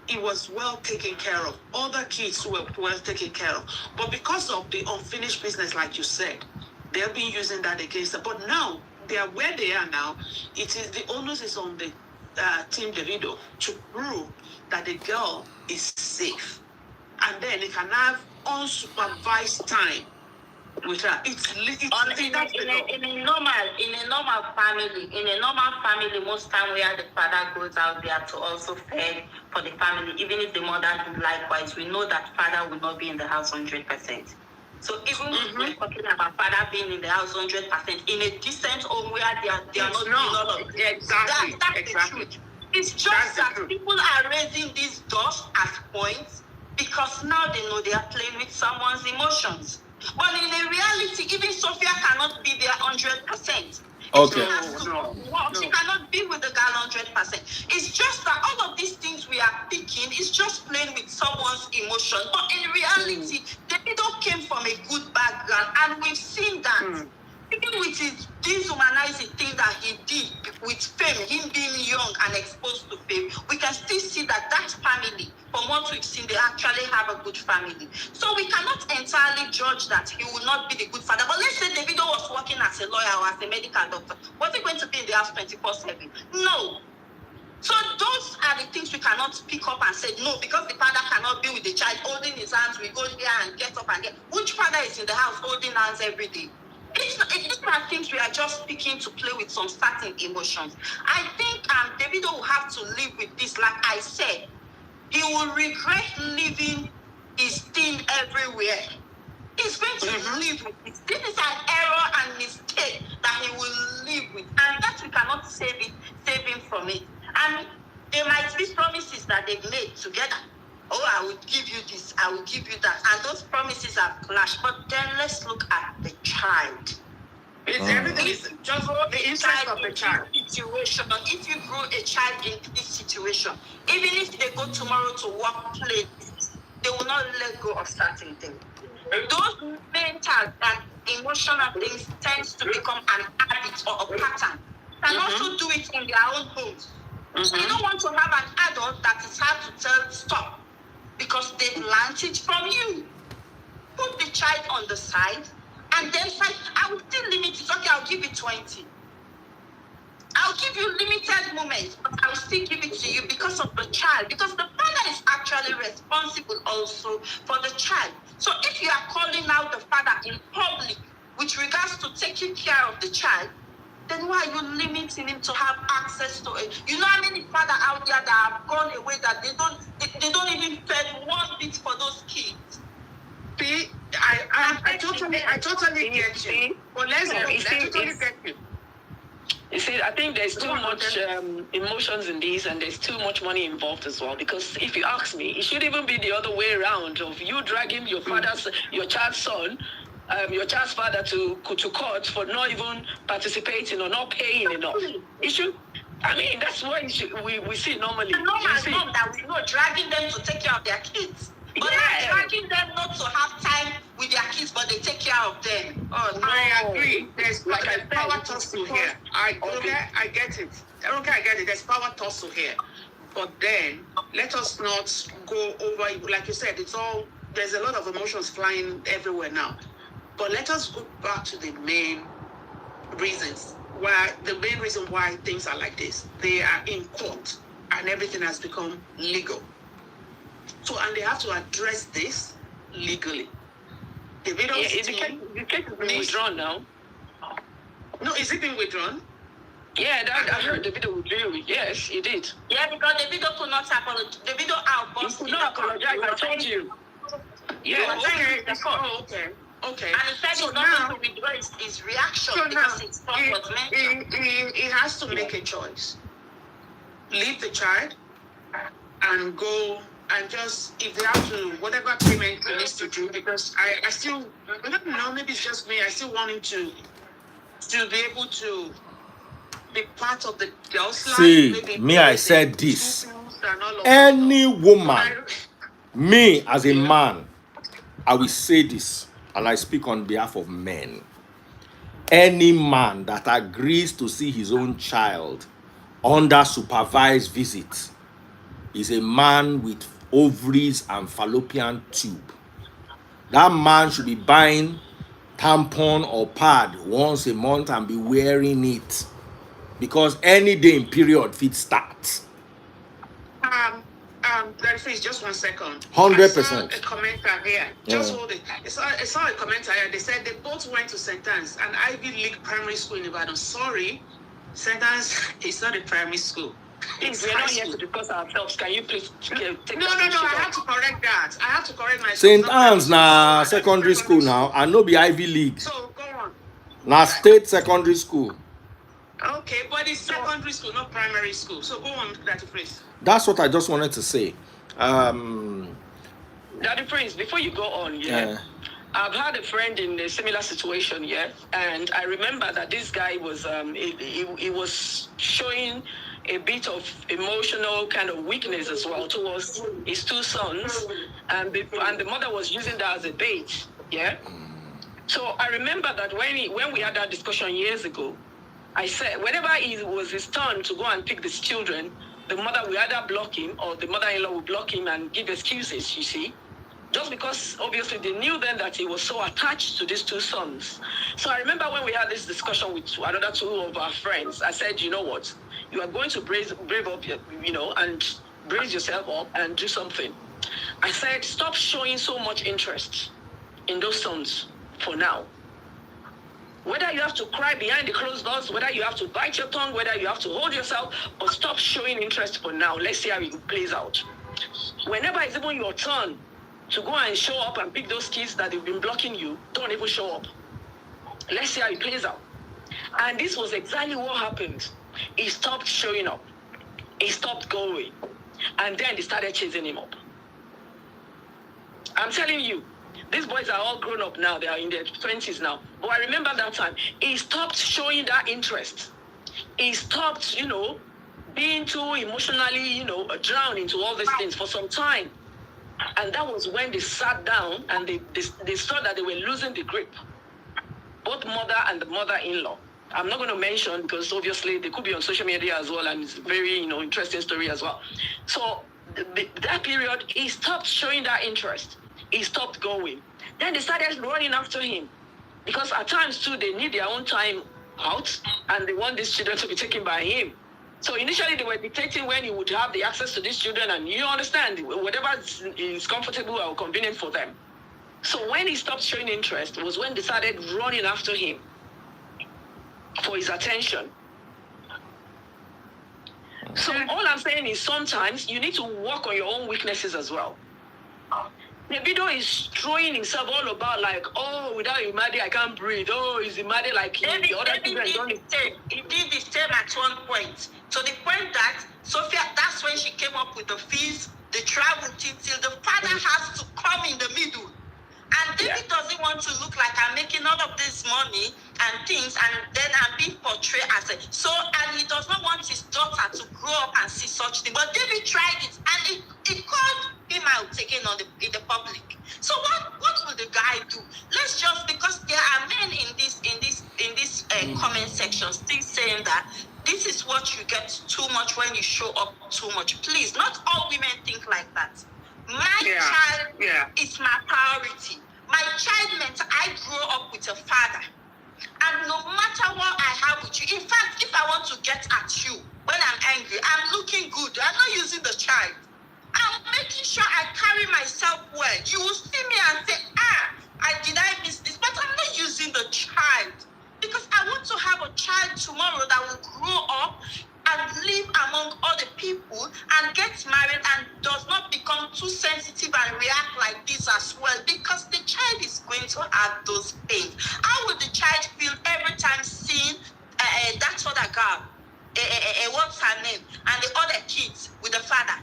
he was well taken care of. Other kids were well taken care of. But because of the unfinished business, like you said, they've been using that against them. But now, they are where they are now. It is the onus is on the Team Davido to prove that the girl is safe. And then they can have unsupervised time with her. In a normal family, most time where the father goes out there to also fend for the family, even if the mother do likewise, we know that father will not be in the house 100%. So even if we're talking about father being in the house 100% in a decent home where they are not doing all of it. Exactly. That's the truth. It's just that people are raising these doors as points because now they know they are playing with someone's emotions. But in the reality, even Sophia cannot be there 100%. Okay. She cannot be with the girl 100%. It's just that all of these things we are picking is just playing with someone's emotion. But in reality, Davido came from a good background, and we've seen that. Even with his dehumanizing thing that he did with fame, him being young and exposed to fame, we can still see that family, from what we've seen, they actually have a good family. So we cannot entirely judge that he will not be the good father. But let's say Davido was working as a lawyer or as a medical doctor. Was he going to be in the house 24/7? No. So those are the things we cannot pick up and say, no, because the father cannot be with the child holding his hands, we go here and get up and get. Which father is in the house holding hands every day? These are things we are just picking to play with some certain emotions. I think Davido will have to live with this. Like I said, he will regret leaving his thing everywhere. He's going to live with this. This is an error and mistake that he will live with. And that we cannot save him from it. And there might be promises that they've made together. Oh, I will give you this, I will give you that. And those promises have clashed. But then let's look at the child. Everything is just the interest of the child. Situation. If you grow a child in this situation, even if they go tomorrow to work play, they will not let go of certain things. Those mental and emotional things tends to become an habit or a pattern. Can also do it in their own homes. So you don't want to have an adult that is hard to tell stop because they've learned it from you. Put the child on the side and then say, I will still limit it. Okay, I'll give you 20. I'll give you limited moments, but I'll still give it to you because of the child. Because the father is actually responsible also for the child. So if you are calling out the father in public with regards to taking care of the child, then why are you limiting him to have access to it? You know how many fathers out there that have gone away that they don't even spend one bit for those kids? I totally get you. Well, let's go. I totally get you. You see, I think there's too much emotions in this, and there's too much money involved as well. Because if you ask me, it should even be the other way around, of you dragging your child's son, your child's father to court for not even participating or not paying enough. It should. I mean, that's what we see normally. I know my mom that we know dragging them to take care of their kids. But not dragging them not to have time with their kids, but they take care of them. Oh, no. I agree. There's power tussle here. I get it. Okay, I get it. There's power tussle here. But then, let us not go over, like you said, there's a lot of emotions flying everywhere now. But let us go back to the main reasons. The main reason why things are like this. They are in court, and everything has become legal. So, and they have to address this legally. The case is being withdrawn now. No, is it being withdrawn? Yeah, I heard Davido withdrew. Yes, he did. Yeah, because Davido could not apologize. Davido outburst. He could not apologize. I told you. Yeah. Okay. And he said he's not going to withdraw his reaction because it's not what's mentioned. He has to make a choice. Leave the child and go. And just, if they have to, whatever payment he needs to do, because I still, I don't know, maybe it's just me, I still want him to be able to be part of the girl's life. See, I said this. Any woman, me as a man, I will say this, and I speak on behalf of men. Any man that agrees to see his own child under supervised visit is a man with ovaries and fallopian tube. That man should be buying tampon or pad once a month and be wearing it, because any day in period fit start. Please, just 1 second. 100%. I saw a commenter here. Just hold it. I saw a commenter here. They said they both went to St. Anne's, an Ivy League primary school in Ibadan. Sorry, St. Anne's is not a primary school. Please, we're not here to discuss ourselves. Can you please take No, I have to correct that. I have to correct myself. St. Anne's na secondary school now, and no be Ivy League. So, go on. Na state secondary school. Okay, but it's secondary school, not primary school. So, go on, Daddy Prince. That's what I just wanted to say. Daddy Prince, before you go on, I've had a friend in a similar situation, and I remember that this guy was, he was showing a bit of emotional kind of weakness as well towards his two sons, and the mother was using that as a bait, So I remember that when we had that discussion years ago, I said whenever it was his turn to go and pick these children, the mother will either block him or the mother-in-law will block him and give excuses, you see. Just because, obviously, they knew then that he was so attached to these two sons. So I remember when we had this discussion with another two of our friends, I said, you know what? You are going to brave up, and brace yourself up and do something. I said, stop showing so much interest in those sons for now. Whether you have to cry behind the closed doors, whether you have to bite your tongue, whether you have to hold yourself, but stop showing interest for now. Let's see how it plays out. Whenever it's even your turn to go and show up and pick those kids that have been blocking you, don't even show up. Let's see how it plays out. And this was exactly what happened. He stopped showing up. He stopped going. And then they started chasing him up. I'm telling you, these boys are all grown up now. They are in their 20s now. But I remember that time. He stopped showing that interest. He stopped, being too emotionally, drowned into all these things for some time. And that was when they sat down and they saw that they were losing the grip. Both mother and the mother-in-law. I'm not going to mention because obviously they could be on social media as well, and it's a very, interesting story as well. So that period, he stopped showing that interest. He stopped going. Then they started running after him because at times too, they need their own time out and they want these children to be taken by him. So initially they were dictating when he would have the access to these children, and you understand, whatever is comfortable or convenient for them. So when he stopped showing interest was when they started running after him for his attention. So all I'm saying is sometimes you need to work on your own weaknesses as well. Davido is throwing himself all about like, oh, without Imade, I can't breathe. Oh, is Imade like him? The other children don't. He did the same at one point. To the point that Sophia, that's when she came up with the fees, the travel till the father has to come in the middle. And David doesn't want to look like I'm making all of this money and things, and then I'm being portrayed as a and he does not want his daughter to grow up and see such thing. But David tried it, and it called him out again in the public. So what will the guy do? Let's just, because there are men in this comment section still saying that this is what you get too much when you show up too much. Please, not all women think like that. My child is my priority. My child meant I grew up with a father. And no matter what I have with you, in fact, if I want to get at you when I'm angry, I'm looking good. I'm not using the child. I'm making sure I carry myself well. You will see me and say, did I miss this? But I'm not using the child. Because I want to have a child tomorrow that will grow up and live among other people and get married and does not become too sensitive and react like this as well, because the child is going to have those pains. How would the child feel every time seeing that other girl, what's her name, and the other kids with the father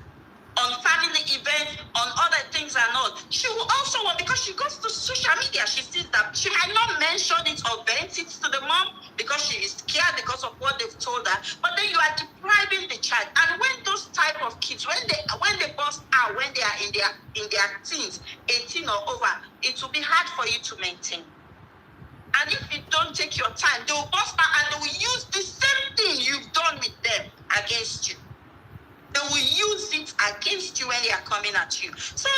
on family events, on other things and all? She will also want, because she goes to social media, she sees that she might not mention it or vent it to the mom because she is scared because of what they've told her. But then you are depriving the child. And when those type of kids, when they burst out, when they are in their teens, 18 or over, it will be hard for you to maintain. And if you don't take your time, they will burst out and they will use the same thing you've done with them against you. They will use it against you when they are coming at you. So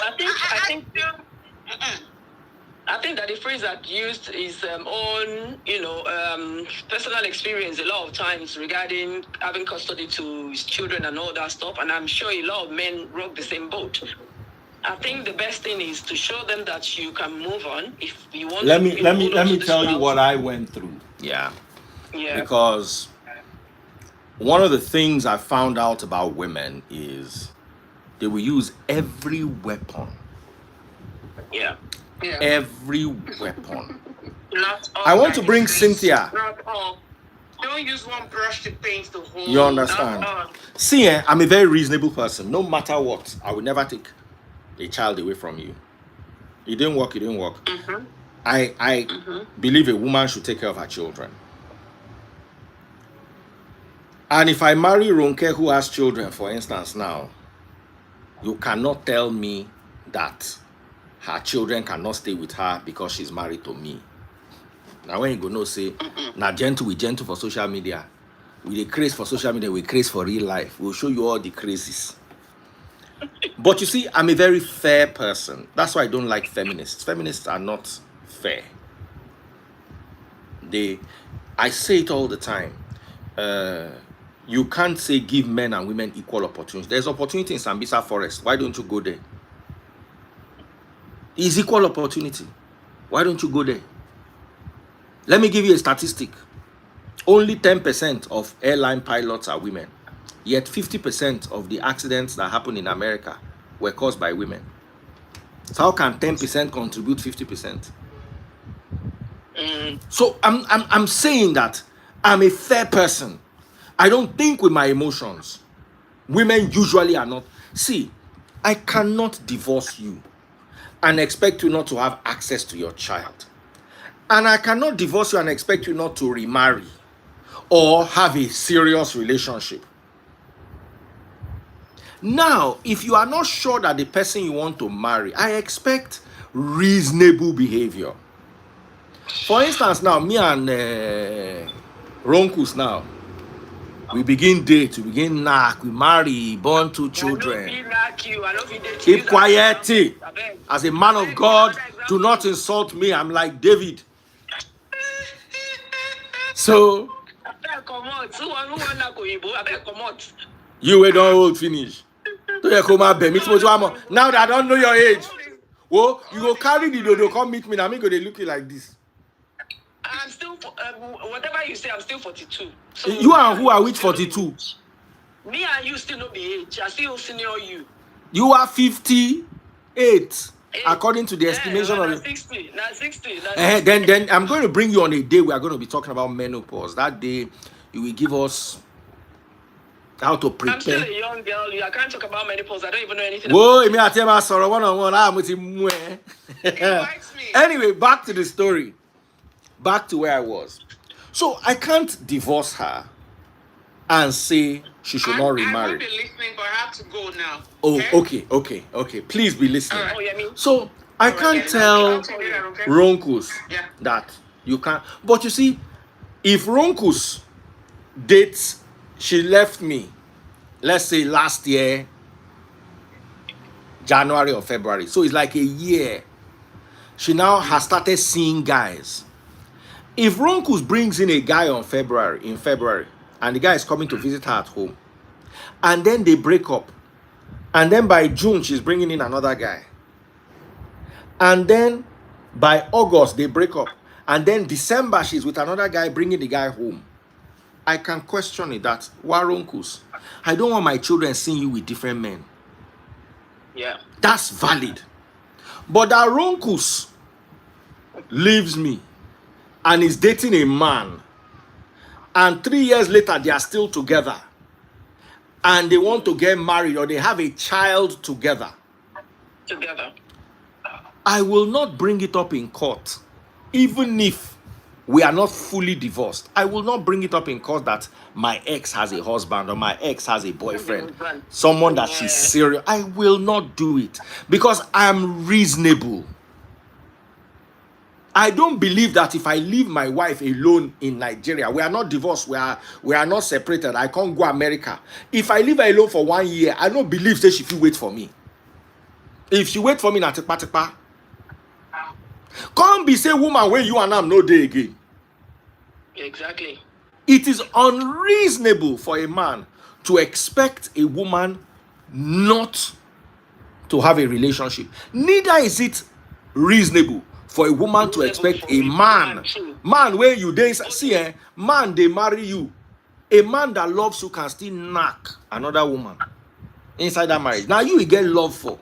I think that the phrase that used is own, personal experience a lot of times regarding having custody to his children and all that stuff. And I'm sure a lot of men rock the same boat. I think the best thing is to show them that you can move on if you want. Let me tell you what I went through. Yeah. Because one of the things I found out about women is they will use every weapon. Every weapon. Not all. I want to bring Cynthia. Not all. Don't use one brush to paint the whole. You understand? See, I'm a very reasonable person. No matter what, I will never take a child away from you. It didn't work. Mm-hmm. I believe a woman should take care of her children. And if I marry Ronke who has children, for instance, now, you cannot tell me that her children cannot stay with her because she's married to me. Now when you go no say, now gentle, we gentle for social media. We craze for social media, we craze for real life. We'll show you all the crazes. But you see, I'm a very fair person. That's why I don't like feminists. Feminists are not fair. I say it all the time. You can't say give men and women equal opportunity. There's opportunity in Sambisa Forest. Why don't you go there? It's equal opportunity. Why don't you go there? Let me give you a statistic. Only 10% of airline pilots are women. Yet 50% of the accidents that happen in America were caused by women. So how can 10% contribute 50%? So I'm saying that I'm a fair person. I don't think with my emotions. Women usually are not. See, I cannot divorce you and expect you not to have access to your child. And I cannot divorce you and expect you not to remarry or have a serious relationship. Now, if you are not sure that the person you want to marry, I expect reasonable behavior. For instance, now, me and Ronkus now, we begin date, we begin knock, we marry, born 2 children. Keep quiet. As a man of God, do not insult me. I'm like David. So, you will don't hold finish. Now that I don't know your age, well, you go carry the dodo, come meet me. Now, me go they look like this. I'm still, whatever you say, I'm still 42. So you and who are which 42? Me and you still not be age. I still senior you. You are 58. according to the estimation of Now 60. Now 60. then I'm going to bring you on a day we are going to be talking about menopause. That day you will give us how to prepare. I'm still a young girl. I can't talk about menopause. I don't even know anything Whoa, about it. Invites me. Anyway, back to the story. Back to where I was. So I can't divorce her and say she should not I remarry. will be listening, but I have to go now. Oh, okay. Please be listening. All right. Oh, yeah, me. So I can't tell Ronkus Yeah. that you can't. But you see, if Ronkus dates, she left me, let's say last year, January or February. So it's like a year. She now has started seeing guys. If Ronkus brings in a guy in February, and the guy is coming to visit her at home, and then they break up, and then by June she's bringing in another guy, and then by August they break up, and then December she's with another guy bringing the guy home, I can question it that, why Ronkus? I don't want my children seeing you with different men. Yeah. That's valid. But that Ronkus leaves me and is dating a man, and 3 years later they are still together, and they want to get married or they have a child together, I will not bring it up in court. Even if we are not fully divorced, I will not bring it up in court that my ex has a husband or my ex has a boyfriend, someone that she's serious. I will not do it because I'm reasonable. I don't believe that if I leave my wife alone in Nigeria, we are not divorced, we are not separated, I can't go America. If I leave her alone for 1 year, I don't believe that she will wait for me. If she wait for me, na tepa tepa. Can't be say woman where you and I'm no day again. Exactly. It is unreasonable for a man to expect a woman not to have a relationship. Neither is it reasonable for a woman to expect a man where you dey see, man they marry you, a man that loves you can still knock another woman inside that marriage. Now you will get love for,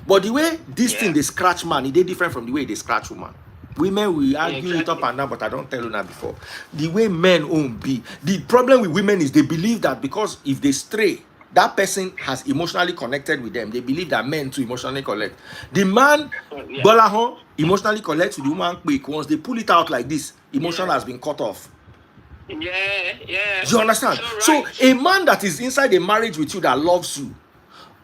but the way this thing they scratch man, it is different from the way they scratch woman. Women will argue it up and down, but I don't tell you that before. The way men own be, the problem with women is they believe that because if they stray, that person has emotionally connected with them. They believe that men too emotionally connect. The man, Bolahon, emotionally connects with the woman quick. Once they pull it out like this, emotion has been cut off. Yeah. Do you understand? So a man that is inside a marriage with you that loves you,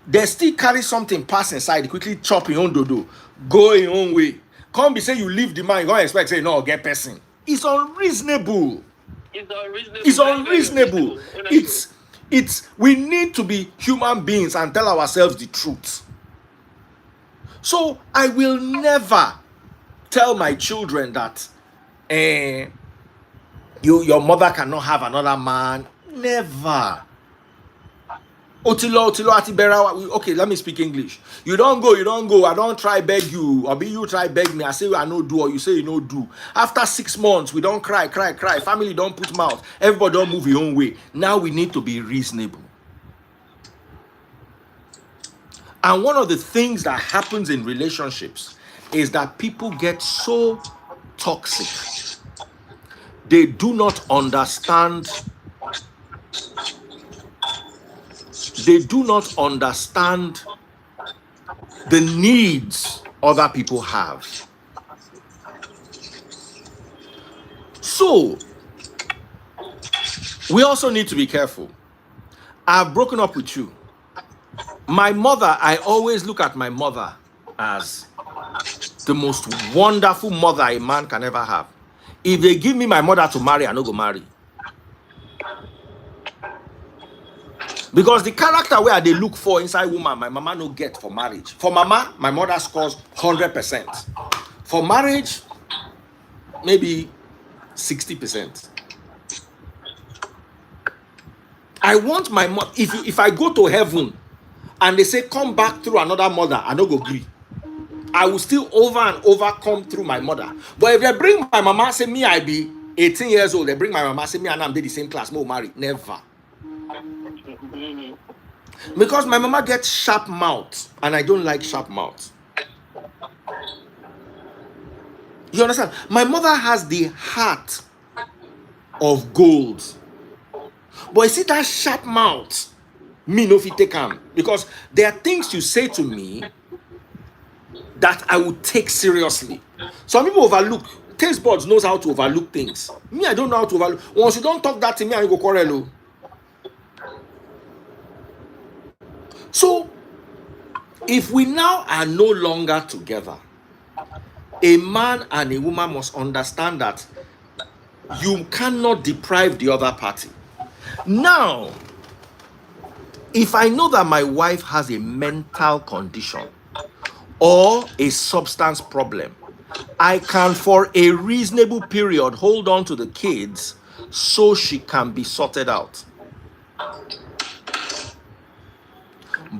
they still carry something past inside, quickly chop your own dodo, go your own way. Can't be say you leave the man, you don't expect say no get person. It's unreasonable. It's unreasonable. It's we need to be human beings and tell ourselves the truth. So I will never tell my children that your mother cannot have another man. Never. Otilo Atibera. Okay, let me speak English. You don't go. I don't try beg you, or be you try beg me. I say I no do, or you say you no do. After 6 months, we don't cry. Family don't put mouth. Everybody don't move your own way. Now we need to be reasonable. And one of the things that happens in relationships is that people get so toxic. They do not understand. They do not understand the needs other people have. So, we also need to be careful. I've broken up with you. My mother, I always look at my mother as the most wonderful mother a man can ever have. If they give me my mother to marry, I no go marry. Because the character where they look for inside woman, my mama no get for marriage. For mama, my mother scores 100%. For marriage, maybe 60%. I want my mother, if I go to heaven and they say come back through another mother, I no go agree. I will still over and over come through my mother. But if they bring my mama, say me I be 18 years old, they bring my mama, say me and I'm the same class, no marry, never. Because my mama gets sharp mouth and I don't like sharp mouth. You understand? My mother has the heart of gold. But you see that sharp mouth, me no fit take am. Because there are things you say to me that I would take seriously. Some people overlook. Taste buds knows how to overlook things. Me, I don't know how to overlook. Once you don't talk that to me, I go quarrel. So, if we now are no longer together, a man and a woman must understand that you cannot deprive the other party. Now, if I know that my wife has a mental condition or a substance problem, I can, for a reasonable period, hold on to the kids so she can be sorted out.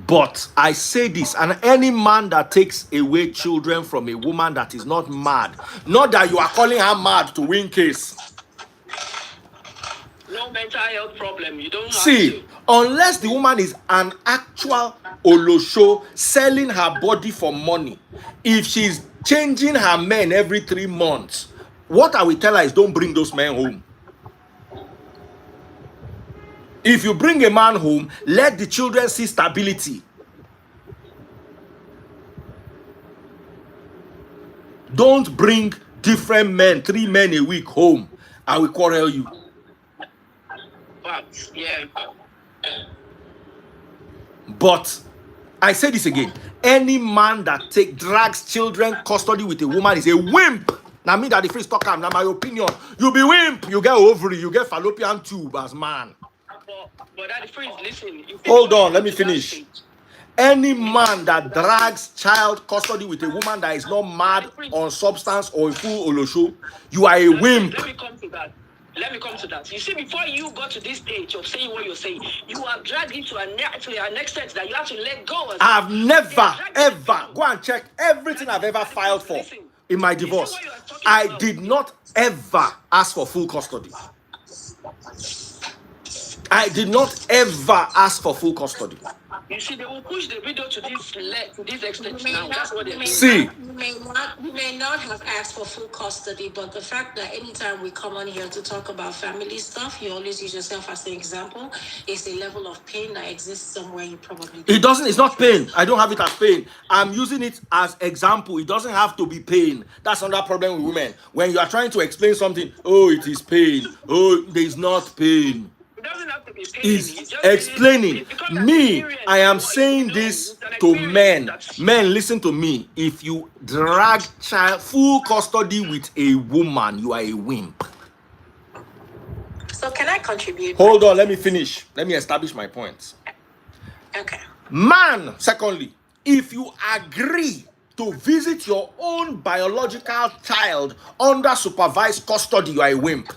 But I say this, and any man that takes away children from a woman that is not mad, not that you are calling her mad to win case. No mental health problem. You don't have See, to. unless the woman is an actual olosho selling her body for money, if she's changing her men every 3 months, what I will tell her is don't bring those men home. If you bring a man home, let the children see stability. Don't bring different men, 3 men a week home. I will quarrel you. But yeah. But I say this again. Any man that drags children custody with a woman is a wimp. Now me that the phrase talk, now my opinion. You be wimp, you get ovary, you get fallopian tube as man. But that phrase, listen. Hold on, let me finish. Any man that drags child custody with a woman that is not mad on substance or a full olosho, you are a wimp. Let me come to that. You see, before you got to this stage of saying what you're saying, you have dragged it to an extent that you have to let go. I've never, ever, go and check everything I've ever filed for in my divorce. I did not ever ask for full custody. I did not ever ask for full custody. You see, they will push the video to this extent now. That's what they see. You may not have asked for full custody, but the fact that anytime we come on here to talk about family stuff, you always use yourself as an example. It's a level of pain that exists somewhere you probably don't. It doesn't. It's not pain. I don't have it as pain. I'm using it as example. It doesn't have to be pain. That's another problem with women. When you are trying to explain something, oh, it is pain. Oh, there is not pain. It doesn't have to be pain. Is explaining. Me, I am saying this to men. Men, listen to me. If you drag child full custody with a woman, you are a wimp. So can I contribute? Hold on, let me finish. Let me establish my points. Okay. Man, secondly, if you agree to visit your own biological child under supervised custody, you are a wimp.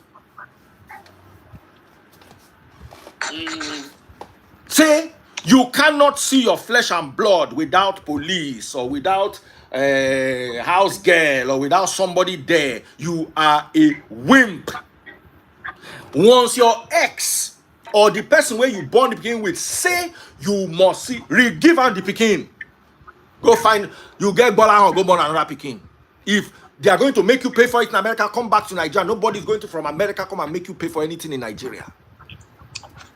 Say you cannot see your flesh and blood without police or without a house girl or without somebody there. You are a wimp. Once your ex or the person where you born the pikin with say you must see, give her the pikin. Go find, you get bola or go born another pikin. If they are going to make you pay for it in America, come back to Nigeria. Nobody is going to from America come and make you pay for anything in Nigeria.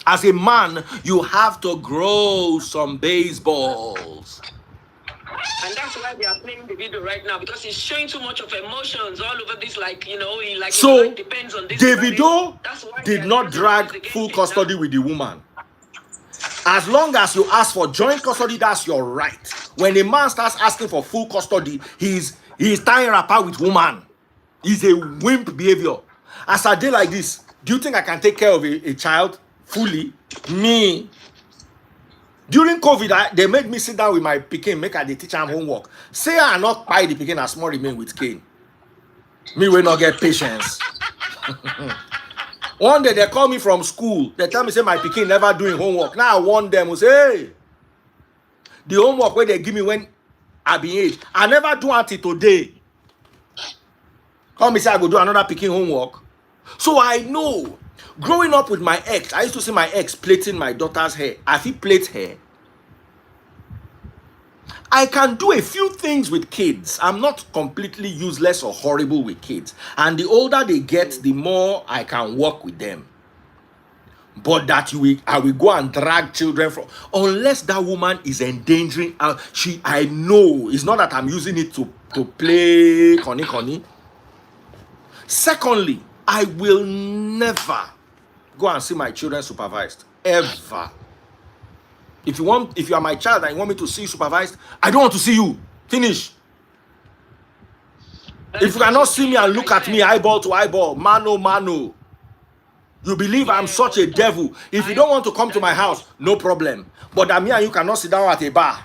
As a man, you have to grow some baseballs. And that's why they are playing the video right now, because he's showing too much of emotions all over this, like, you know, so it depends on this. Davido did not drag full custody with the woman. As long as you ask for joint custody, that's your right. When a man starts asking for full custody, he's tying wrapper with woman. He's a wimp behavior. As I did like this, do you think I can take care of a child fully? Me. During COVID, they made me sit down with my pikin, make her the teacher homework. Say I not buy the pikin as small remain with cane. Me will not get patience. One day they call me from school. They tell me say my pikin never doing homework. Now I warn them, say, hey, the homework where they give me when I be age, I never do until today. Call me say I go do another pikin homework. So I know. Growing up with my ex, I used to see my ex plaiting my daughter's hair. I feel plait hair. I can do a few things with kids. I'm not completely useless or horrible with kids. And the older they get, the more I can work with them. But that I will go and drag children from, unless that woman is endangering. I know it's not that I'm using it to play conny. Secondly, I will never go and see my children supervised ever. If you are my child and you want me to see you supervised, I don't want to see you. Finish. If you cannot see me and look at me eyeball to eyeball, mano, you believe I'm such a devil. If you don't want to come to my house, no problem. But that me and you cannot sit down at a bar,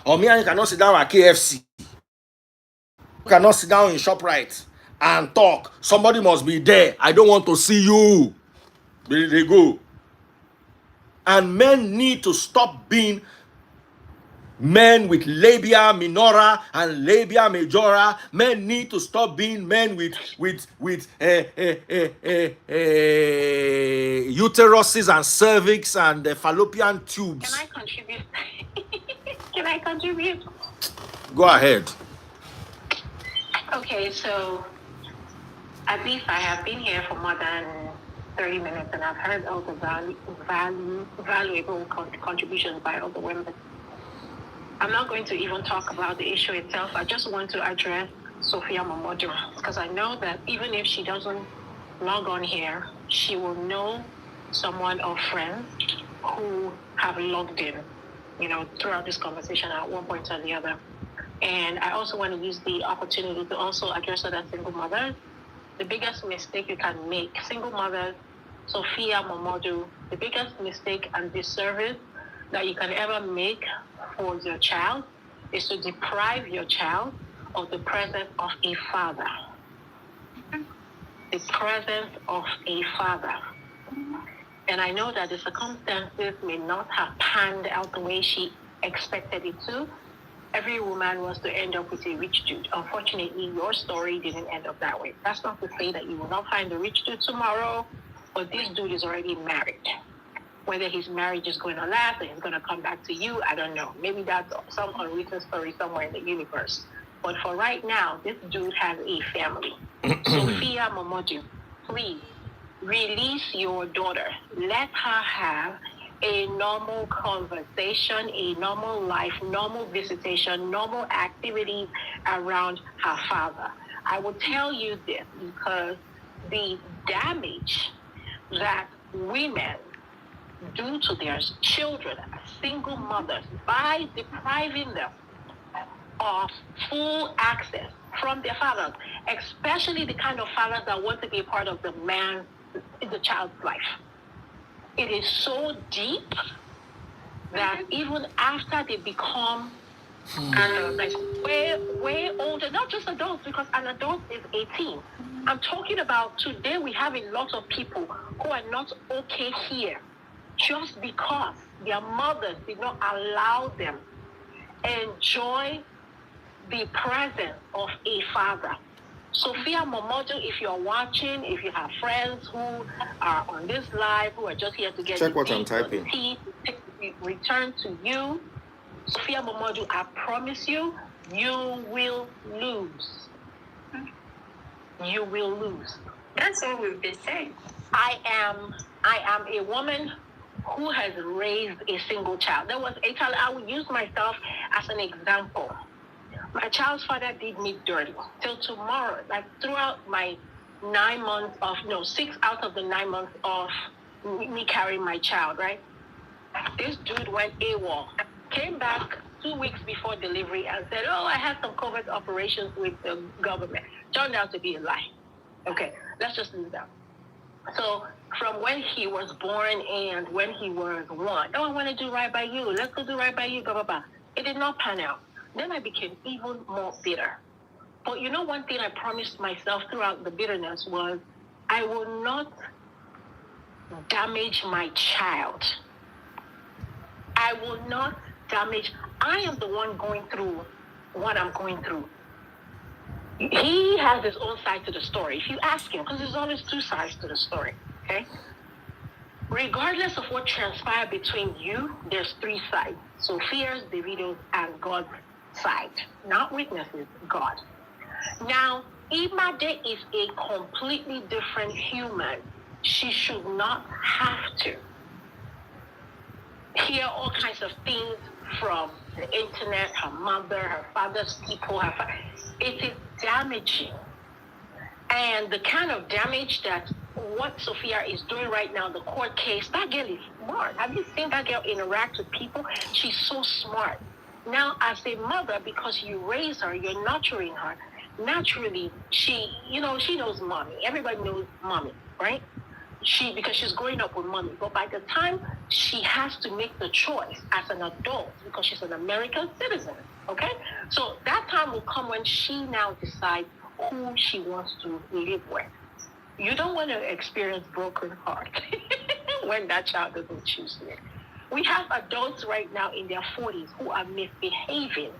or me and you cannot sit down at KFC, you cannot sit down in ShopRite and talk. Somebody must be there. I don't want to see you. There they go. And men need to stop being men with labia minora and labia majora. Men need to stop being men with uteruses and cervix and fallopian tubes. Can I contribute? Can I contribute? Go ahead. Okay, so at least I have been here for more than 30 minutes and I've heard all the valuable contributions by all the women. I'm not going to even talk about the issue itself. I just want to address Sophia Momodu because I know that even if she doesn't log on here, she will know someone or friends who have logged in, throughout this conversation at one point or the other. And I also want to use the opportunity to also address other single mothers. The biggest mistake you can make, single mothers, Sophia Momodu, the biggest mistake and disservice that you can ever make for your child is to deprive your child of the presence of a father. The presence of a father. And I know that the circumstances may not have panned out the way she expected it to. Every woman wants to end up with a rich dude. Unfortunately, your story didn't end up that way. That's not to say that you will not find a rich dude tomorrow, but this dude is already married. Whether his marriage is going to last and he's going to come back to you, I don't know. Maybe that's some unwritten story somewhere in the universe. But for right now, this dude has a family. Sophia Momodu, please release your daughter. Let her have a normal conversation, a normal life, normal visitation, normal activities around her father. I will tell you this because the damage that women do to their children as single mothers by depriving them of full access from their fathers, especially the kind of fathers that want to be a part of the child's life. It is so deep that even after they become way older, not just adults, because an adult is 18. I'm talking about today we have a lot of people who are not okay here just because their mothers did not allow them enjoy the presence of a father. Sophia Momodu, if you're watching, if you have friends who are on this live, who are just here to get check what I'm typing, return to you. Sophia Momodu, I promise you, you will lose. You will lose. That's all we've been saying. I am a woman who has raised a single child. There was a child, I would use myself as an example. My child's father did me dirty till tomorrow, like throughout my 6 out of the 9 months of me carrying my child, right? This dude went AWOL, came back 2 weeks before delivery and said, I had some covert operations with the government. Turned out to be a lie. Okay, let's just leave that. So from when he was born and when he was 1, I want to do right by you. Let's go do right by you, blah, blah, blah. It did not pan out. Then I became even more bitter. But one thing I promised myself throughout the bitterness was I will not damage my child. I will not damage. I am the one going through what I'm going through. He has his own side to the story. If you ask him, because there's always 2 sides to the story, okay? Regardless of what transpired between you, there's 3 sides. Sophia's, Davido's, and God's side, not witnesses, God. Now, Imade is a completely different human. She should not have to hear all kinds of things from the internet, her mother, her father's people. It is damaging. And the kind of damage that what Sophia is doing right now, the court case, that girl is smart. Have you seen that girl interact with people? She's so smart. Now, as a mother, because you raise her, you're nurturing her, naturally, she knows mommy. Everybody knows mommy, right? Because she's growing up with mommy. But by the time she has to make the choice as an adult, because she's an American citizen, okay? So that time will come when she now decides who she wants to live with. You don't want to experience broken heart when that child doesn't choose you. We have adults right now in their 40s who are misbehaving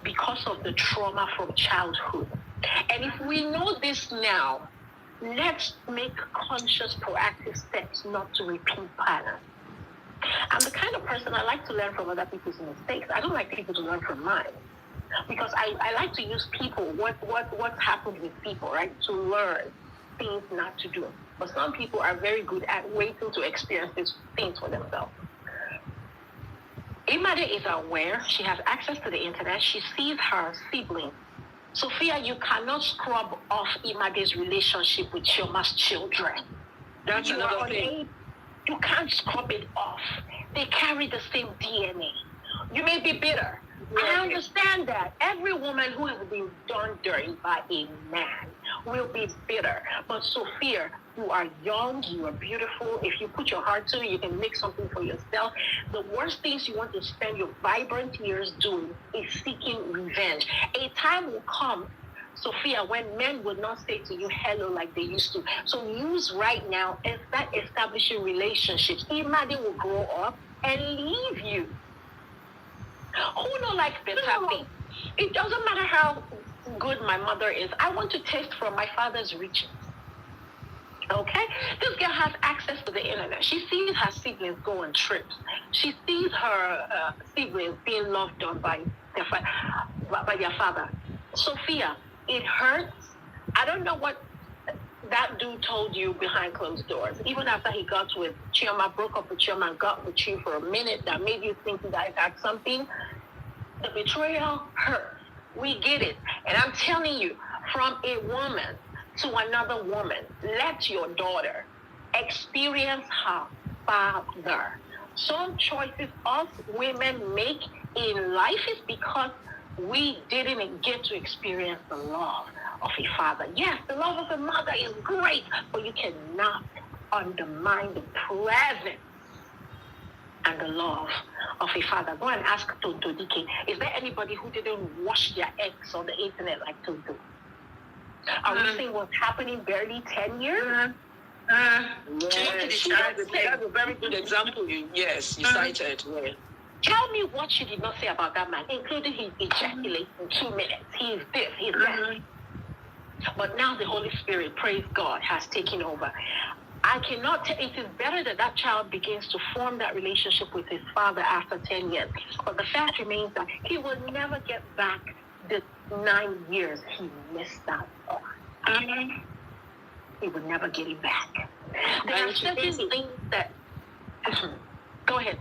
because of the trauma from childhood. And if we know this now, let's make conscious, proactive steps not to repeat patterns. I'm the kind of person I like to learn from other people's mistakes. I don't like people to learn from mine. Because I like to use people, what happened with people, right, to learn things not to do. But some people are very good at waiting to experience these things for themselves. Imade is aware. She has access to the internet. She sees her siblings. Sophia, you cannot scrub off Imade's relationship with Chioma's children. That's another thing. You can't scrub it off. They carry the same DNA. You may be bitter. I understand that. Every woman who has been done dirty by a man will be bitter. But Sophia, you are young, you are beautiful. If you put your heart to it, you can make something for yourself. The worst things you want to spend your vibrant years doing is seeking revenge. A time will come, Sophia, when men would not say to you hello like they used to. So use right now and start establishing relationships. Imade will grow up and leave you. Who don't like this happening? It doesn't matter how good my mother is. I want to taste from my father's riches. Okay? This girl has access to the internet. She sees her siblings go on trips. She sees her siblings being loved on by their father. Sophia, it hurts. I don't know what that dude told you behind closed doors. Even after he got with Chioma, broke up with Chioma and got with you for a minute, that made you think you guys had something. The betrayal hurts. We get it. And I'm telling you, from a woman to another woman, let your daughter experience her father. Some choices us women make in life is because we didn't get to experience the love of a father. Yes, the love of a mother is great, but you cannot undermine the presence and the love of a father. Go and ask Tonto Dike. Is there anybody who didn't wash their eggs on the internet like Tonto? Are we saying what's happening barely 10 years? Yes, that's a very good example. Yes, you cited. Yeah. Tell me what you did not say about that man, including his ejaculate in 2 minutes. He's this, he's that. But now the Holy Spirit, praise God, has taken over. I cannot tell. It is better that that child begins to form that relationship with his father after 10 years. But the fact remains that he will never get back the 9 years he missed out on. He would never get it back. There are certain things that... Go ahead.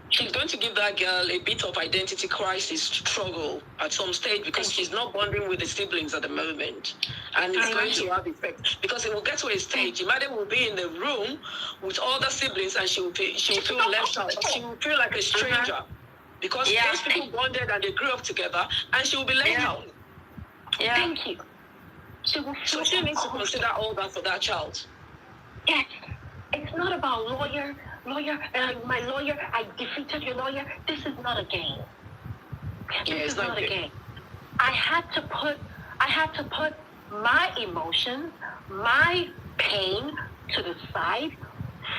She's going to give that girl a bit of identity crisis struggle at some stage because she's not bonding with the siblings at the moment. And it's going to have effect. Because it will get to a stage. Imade will be in the room with all the siblings and she will feel left out. She will feel like a stranger. Because those people bonded and they grew up together and she will be left out. Yeah. Thank you. So she needs to consider all that for that child. Yes. It's not about lawyer, my lawyer, I defeated your lawyer. This is not a game. This is not a game. I had to put my emotions, my pain to the side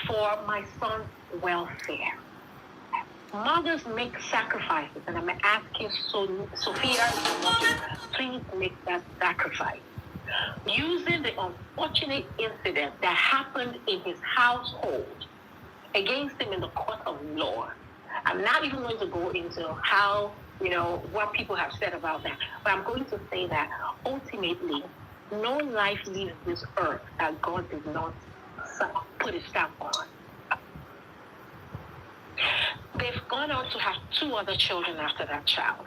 for my son's welfare. Mothers make sacrifices, and I'm asking Sophia, please make that sacrifice. Using the unfortunate incident that happened in his household against him in the court of law. I'm not even going to go into how what people have said about that. But I'm going to say that ultimately, no life leaves this earth that God did not put his stamp on. They've gone on to have 2 other children after that child.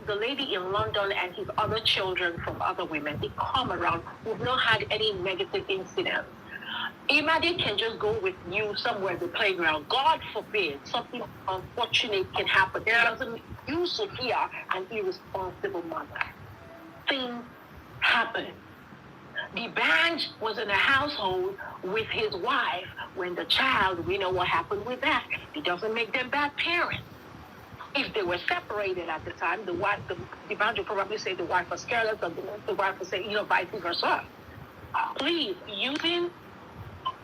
The lady in London and his other children from other women, they come around. We've not had any negative incidents. Imade can just go with you somewhere at the playground. God forbid something unfortunate can happen. It doesn't make you, Sophia, an irresponsible mother. Things happen. The band was in a household with his wife when the child, we know what happened with that. It doesn't make them bad parents. If they were separated at the time, the band would probably say the wife was careless, or the wife would say, vice versa. Please, using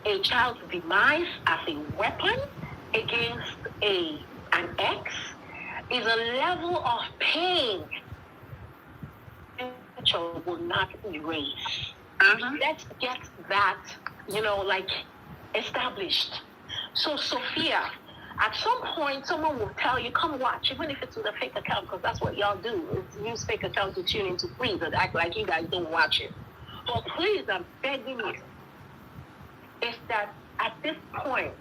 a child's demise as a weapon against an ex is a level of pain that will not erase. Let's get that, established. So, Sophia, at some point, someone will tell you, come watch, even if it's with a fake account, because that's what y'all do, is use fake accounts to tune into free and act like you guys don't watch it. But please, I'm begging you, is that at this point,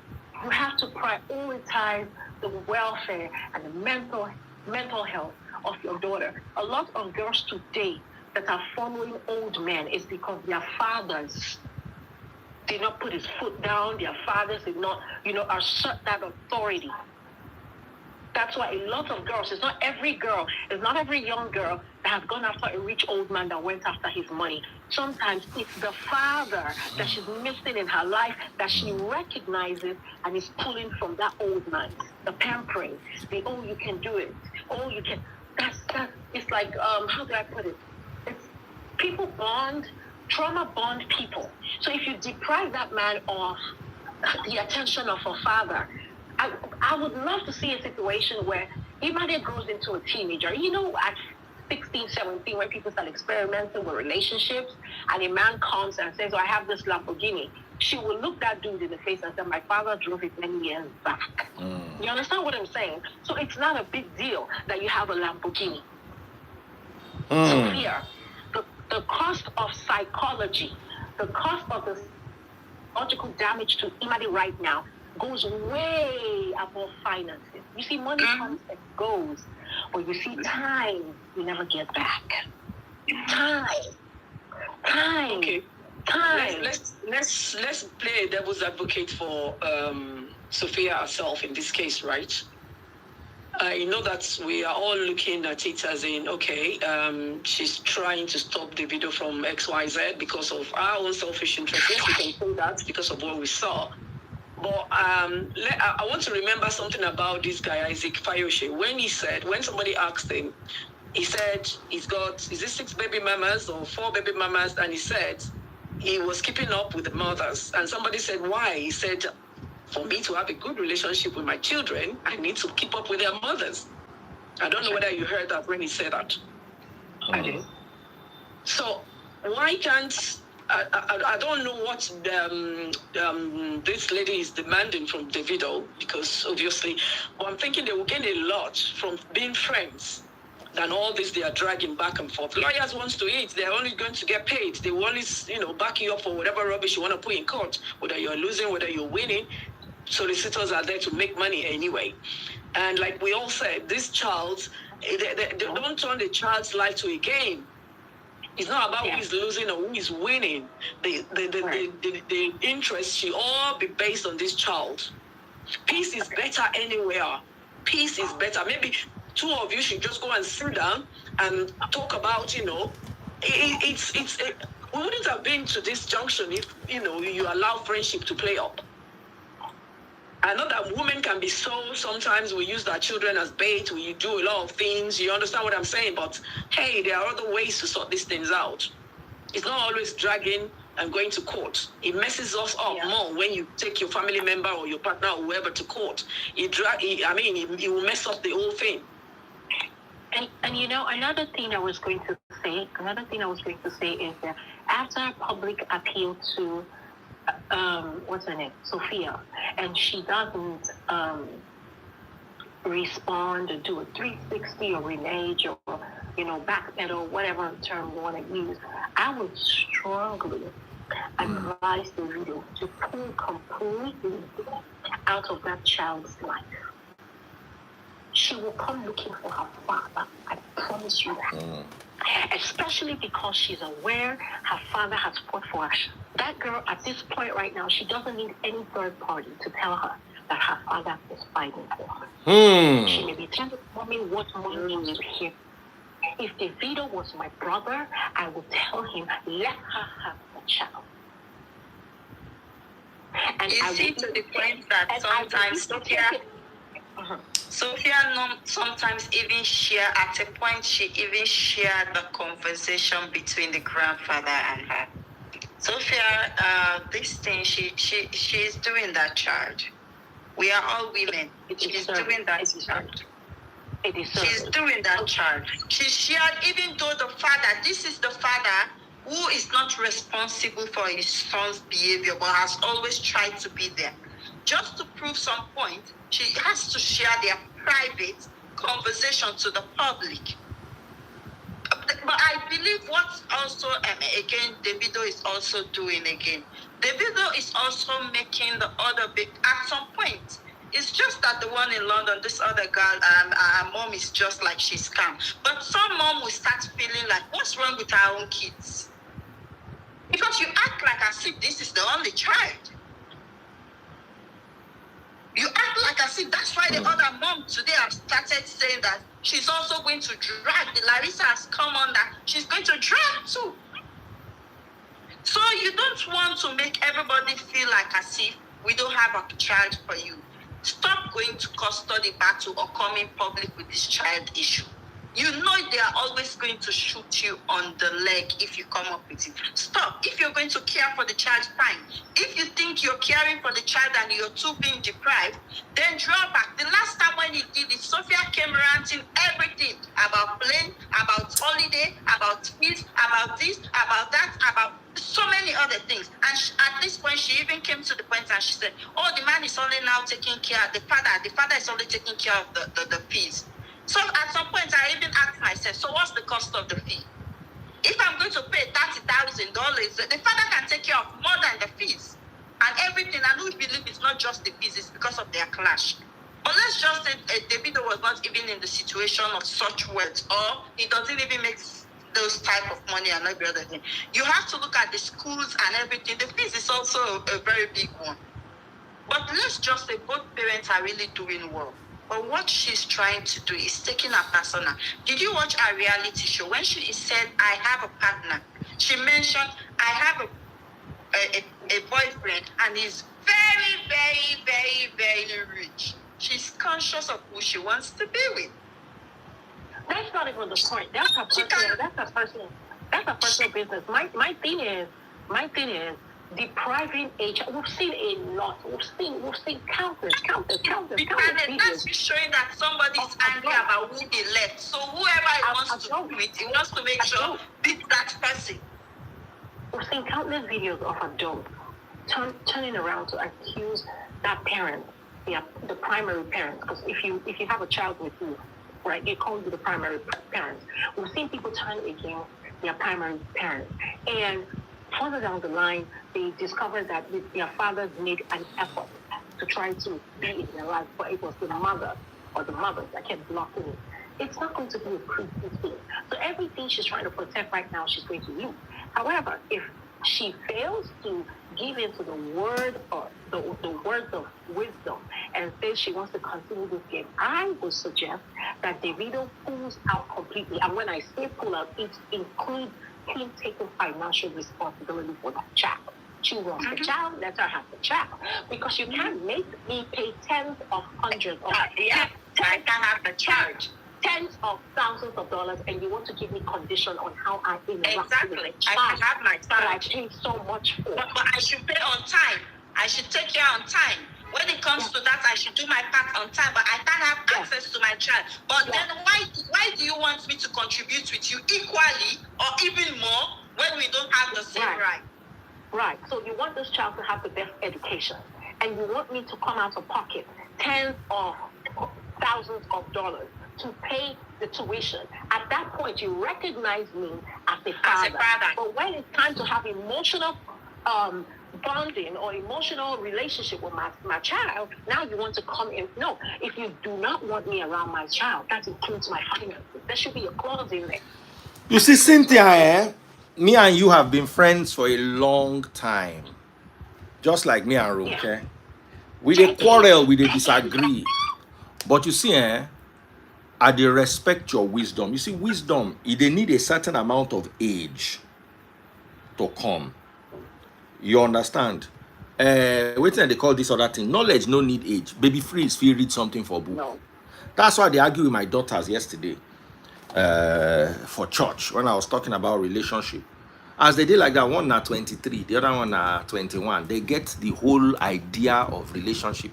you have to prioritize the welfare and the mental health of your daughter. A lot of girls today that are following old men is because their fathers did not put his foot down. Their fathers did not, assert that authority. That's why a lot of girls, it's not every young girl that has gone after a rich old man that went after his money. Sometimes it's the father that she's missing in her life that she recognizes and is pulling from that old man. The pampering, you can do it. Oh, you can. That's it's like, how do I put it? It's people trauma bond people. So if you deprive that man of the attention of a father, I would love to see a situation where Imade grows into a teenager. At 16, 17, when people start experimenting with relationships, and a man comes and says, I have this Lamborghini. She will look that dude in the face and say, my father drove it many years back. You understand what I'm saying? So it's not a big deal that you have a Lamborghini. So here, the cost of psychology, the cost of the psychological damage to Imade right now goes way above finances. You see, money comes and goes, but you see, time you never get back. Time. Okay. Time. Let's play devil's advocate for Sophia herself in this case, right? I know that we are all looking at it as in, she's trying to stop Davido from XYZ because of our own selfish interest. Yes, we can say that because of what we saw. But I want to remember something about this guy, Isaac Fayoshe. When somebody asked him, he said he's got, is it 6 baby mamas or 4 baby mamas? And he said he was keeping up with the mothers. And somebody said, why? He said, for me to have a good relationship with my children, I need to keep up with their mothers. I don't know whether you heard that when he said that. Okay. So why can't... I don't know what this lady is demanding from Davido, because obviously, but I'm thinking they will gain a lot from being friends than all this they are dragging back and forth. Lawyers wants to eat, they're only going to get paid. They will only, back you up for whatever rubbish you want to put in court, whether you're losing, whether you're winning. Solicitors are there to make money anyway. And like we all said, this child, they don't turn the child's life to a game. It's not about who is losing or who is winning. The interest should all be based on this child. Peace is better anywhere. Peace is better. Maybe 2 of you should just go and sit down and talk about, we wouldn't have been to this junction if, you allow friendship to play up. I know that women can be sometimes we use our children as bait, we do a lot of things, you understand what I'm saying? But hey, there are other ways to sort these things out. It's not always dragging and going to court. It messes us up more when you take your family member or your partner or whoever to court. It will mess up the whole thing. And another thing I was going to say is that after public appeal to what's her name, Sophia, and she doesn't respond or do a 360 or renege or, backpedal, whatever term you want to use, I would strongly advise the video to pull completely out of that child's life. She will come looking for her father. I promise you that. Especially because she's aware her father has fought for her. That girl, at this point right now, she doesn't need any third party to tell her that her father is fighting for her. She may be telling mommy what mommy needs to hear. If Davido was my brother, I would tell him, let her have the child. And you see, to the point that sometimes Sophia sometimes even share, at a point she even shared the conversation between the grandfather and her. Sophia, this thing, she's doing that charge. We are all women. She's doing that charge. She's doing that charge. She shared, even though this is the father who is not responsible for his son's behavior, but has always tried to be there. Just to prove some point, she has to share their private conversation to the public. But I believe what also, again, Davido is also doing again. Davido is also making the other big, at some point. It's just that the one in London, this other girl, her mom is just like she's calm. But some mom will start feeling like, what's wrong with our own kids? Because you act like as if this is the only child. You act like as if that's why the other mom today have started saying that she's also going to drag. Larissa has come on that she's going to drag too. So you don't want to make everybody feel like as if we don't have a child for you. Stop going to custody battle or coming public with this child issue. You know they are always going to shoot you on the leg if you come up with it. Stop. If you're going to care for the child, fine. If you think you're caring for the child and you're too being deprived, then draw back. The last time when he did it, Sophia came ranting everything about plane, about holiday, about fees, about this, about that, about so many other things. And at this point, she even came to the point and she said, oh, the man is only now taking care of the father is only taking care of the fees. So at some point, I even asked myself, so what's the cost of the fee? If I'm going to pay $30,000, the father can take care of more than the fees. And everything, I do believe it's not just the fees, it's because of their clash. But let's just say Davido was not even in the situation of such words, or he doesn't even make those type of money and every other thing. You have to look at the schools and everything. The fees is also a very big one. But let's just say both parents are really doing well. But what she's trying to do is taking her personal. Did you watch her reality show? When she said, I have a partner, she mentioned, I have a boyfriend and he's very, very, very, very rich. She's conscious of who she wants to be with. That's not even the point. That's her personal business. My thing is depriving age. We've seen a lot. We've seen countless videos. That's just showing that somebody is angry about who they left. So whoever he wants to be with, he wants to make sure beat that person. We've seen countless videos of adults turning around to accuse that parent, the primary parent. Because if you have a child with you, right, they call you the primary parent. We've seen people turn against their primary parent, and further down the line, they discovered that their fathers made an effort to try to be in their life, but it was the mother or the mothers that kept blocking it. It's not going to be a creepy thing. So everything she's trying to protect right now, she's going to lose. However, if she fails to give into the word or the words of wisdom and says she wants to continue this game, I would suggest that Davido pulls out completely. And when I say pull out, it includes him taking financial responsibility for that child. She wants the child, let her have the child. Because you can't make me pay tens of hundreds of I can have the charge. Tens of thousands of dollars, and you want to give me condition on how I interact with the child. I can have my that I charge. pay so much for. But I should pay on time. I should take care on time. When it comes to that, I should do my part on time, but I can't have access to my child. But then why do you want me to contribute with you equally or even more when we don't have the same right? Right. So you want this child to have the best education, and you want me to come out of pocket tens of thousands of dollars to pay the tuition. At that point, you recognize me as a father. But when it's time to have emotional bonding or emotional relationship with my child, now you want to come in. No, if you do not want me around my child, that includes my finances. There should be a clause in there. You see, Cynthia, me and you have been friends for a long time. Just like me and Ronke. Yeah. We dey quarrel, we dey disagree. But you see, I dey respect your wisdom. You see, wisdom, they need a certain amount of age to come. You understand? Wait till they call this other thing. Knowledge no need age. Baby freeze, if you read something for book. No. That's why they argue with my daughters yesterday for church when I was talking about relationship. As they did like that, one na 23, the other one na 21. They get the whole idea of relationship.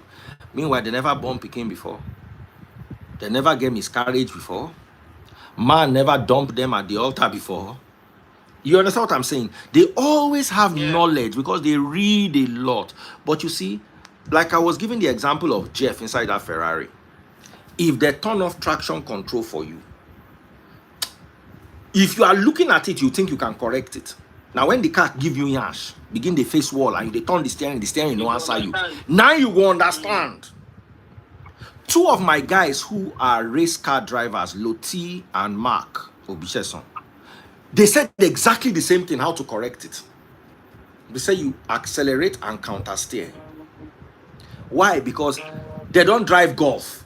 Meanwhile, they never born Peking before. They never get miscarriage before. Man never dumped them at the altar before. You understand what I'm saying? They always have knowledge because they read a lot. But you see, like I was giving the example of Jeff inside that Ferrari. If they turn off traction control for you, if you are looking at it, you think you can correct it. Now, when the car give you yash, begin the face wall and they turn the steering no answer you. Now you will understand. Two of my guys who are race car drivers, Loti and Mark Obicheson, they said exactly the same thing, how to correct it. They say you accelerate and counter steer. Why? Because they don't drive golf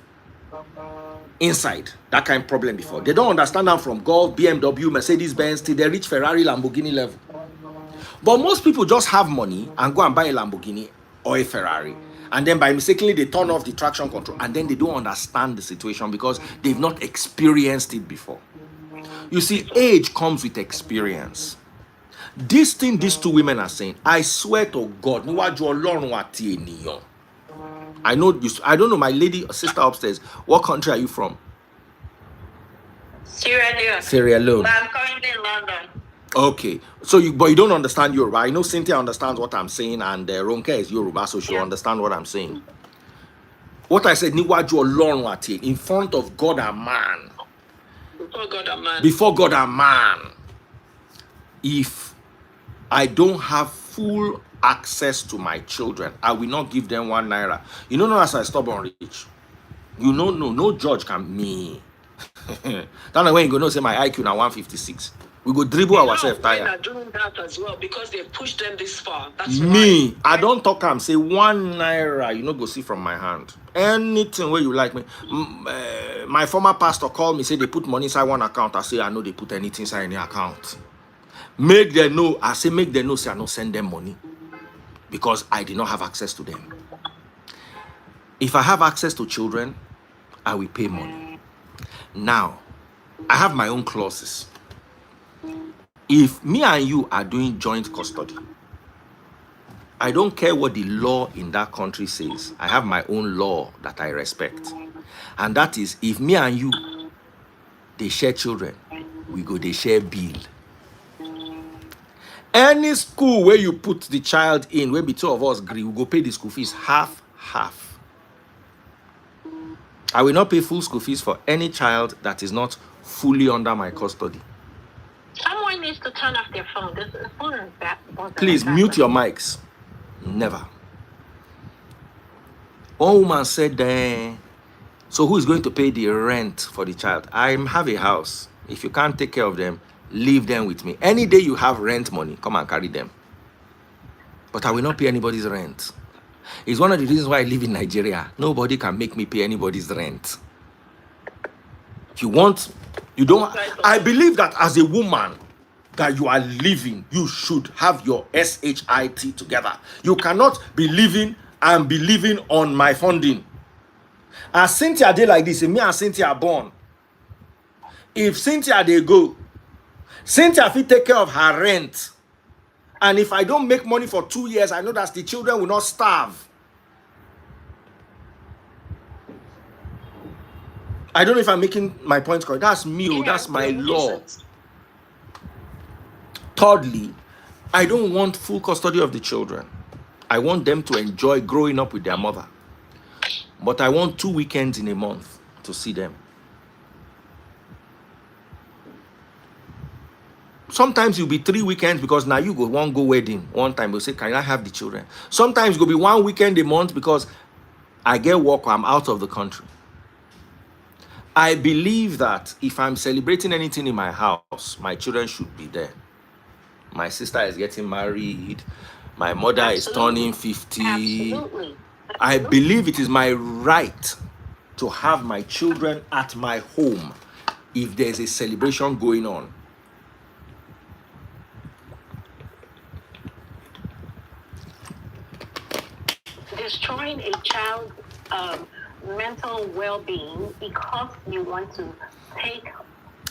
inside that kind of problem before. They don't understand them from golf, BMW, Mercedes-Benz till they reach Ferrari, Lamborghini level. But most people just have money and go and buy a Lamborghini or a Ferrari. And then by mistakenly, they turn off the traction control. And then they don't understand the situation because they've not experienced it before. You see, age comes with experience. This thing these two women are saying, I swear to God, I know this. I don't know, my lady sister upstairs. What country are you from? Sierra Leone. Sierra Leone. But I'm currently in London. Okay, so but you don't understand Yoruba. I know Cynthia understands what I'm saying, and Ronke is Yoruba, so she'll understand what I'm saying. What I said, in front of God and man. Before God and man. Before God and man. If I don't have full access to my children, I will not give them 1 naira. You know, as I stubborn rich. You know, no judge can me. That's when you go know say my IQ now 156. We go dribble ourselves tired. Are doing that as well because they pushed them this far. That's me. Why. I don't talk am say 1 naira. You know, go see from my hand. Anything where you like me. My former pastor called me, say they put money inside one account. I say I know they put anything inside any account. Make them know. I say make them know. Say I don't send them money because I did not have access to them. If I have access to children, I will pay money. Now, I have my own clauses. If me and you are doing joint custody, I don't care what the law in that country says. I have my own law that I respect. And that is, if me and you, they share children, we go, they share bill. Any school where you put the child in, where the two of us agree, we go pay the school fees half. I will not pay full school fees for any child that is not fully under my custody. Someone needs to turn off their phone. The phone is bad. Please mute your mics. Never. One woman said, so who is going to pay the rent for the child? I have a house. If you can't take care of them, leave them with me. Any day you have rent money, come and carry them. But I will not pay anybody's rent. It's one of the reasons why I live in Nigeria. Nobody can make me pay anybody's rent. If you want, you don't. I believe that as a woman that you are living, you should have your SHIT together. You cannot be living and be living on my funding. As Cynthia did like this, me and Cynthia are born. If Cynthia they go, Cynthia fit take care of her rent. And if I don't make money for 2 years, I know that the children will not starve. I don't know if I'm making my point correct. That's me. That's my law. Thirdly, I don't want full custody of the children. I want them to enjoy growing up with their mother. But I want 2 weekends in a month. to see them. Sometimes you'll be 3 weekends because now you go one go wedding. One time we'll say, can I have the children? Sometimes it'll be 1 weekend a month because I get work or I'm out of the country. I believe that if I'm celebrating anything in my house, my children should be there. My sister is getting married. My mother is turning 50. Absolutely. I believe it is my right to have my children at my home if there's a celebration going on. Destroying a child's mental well-being because you want to take.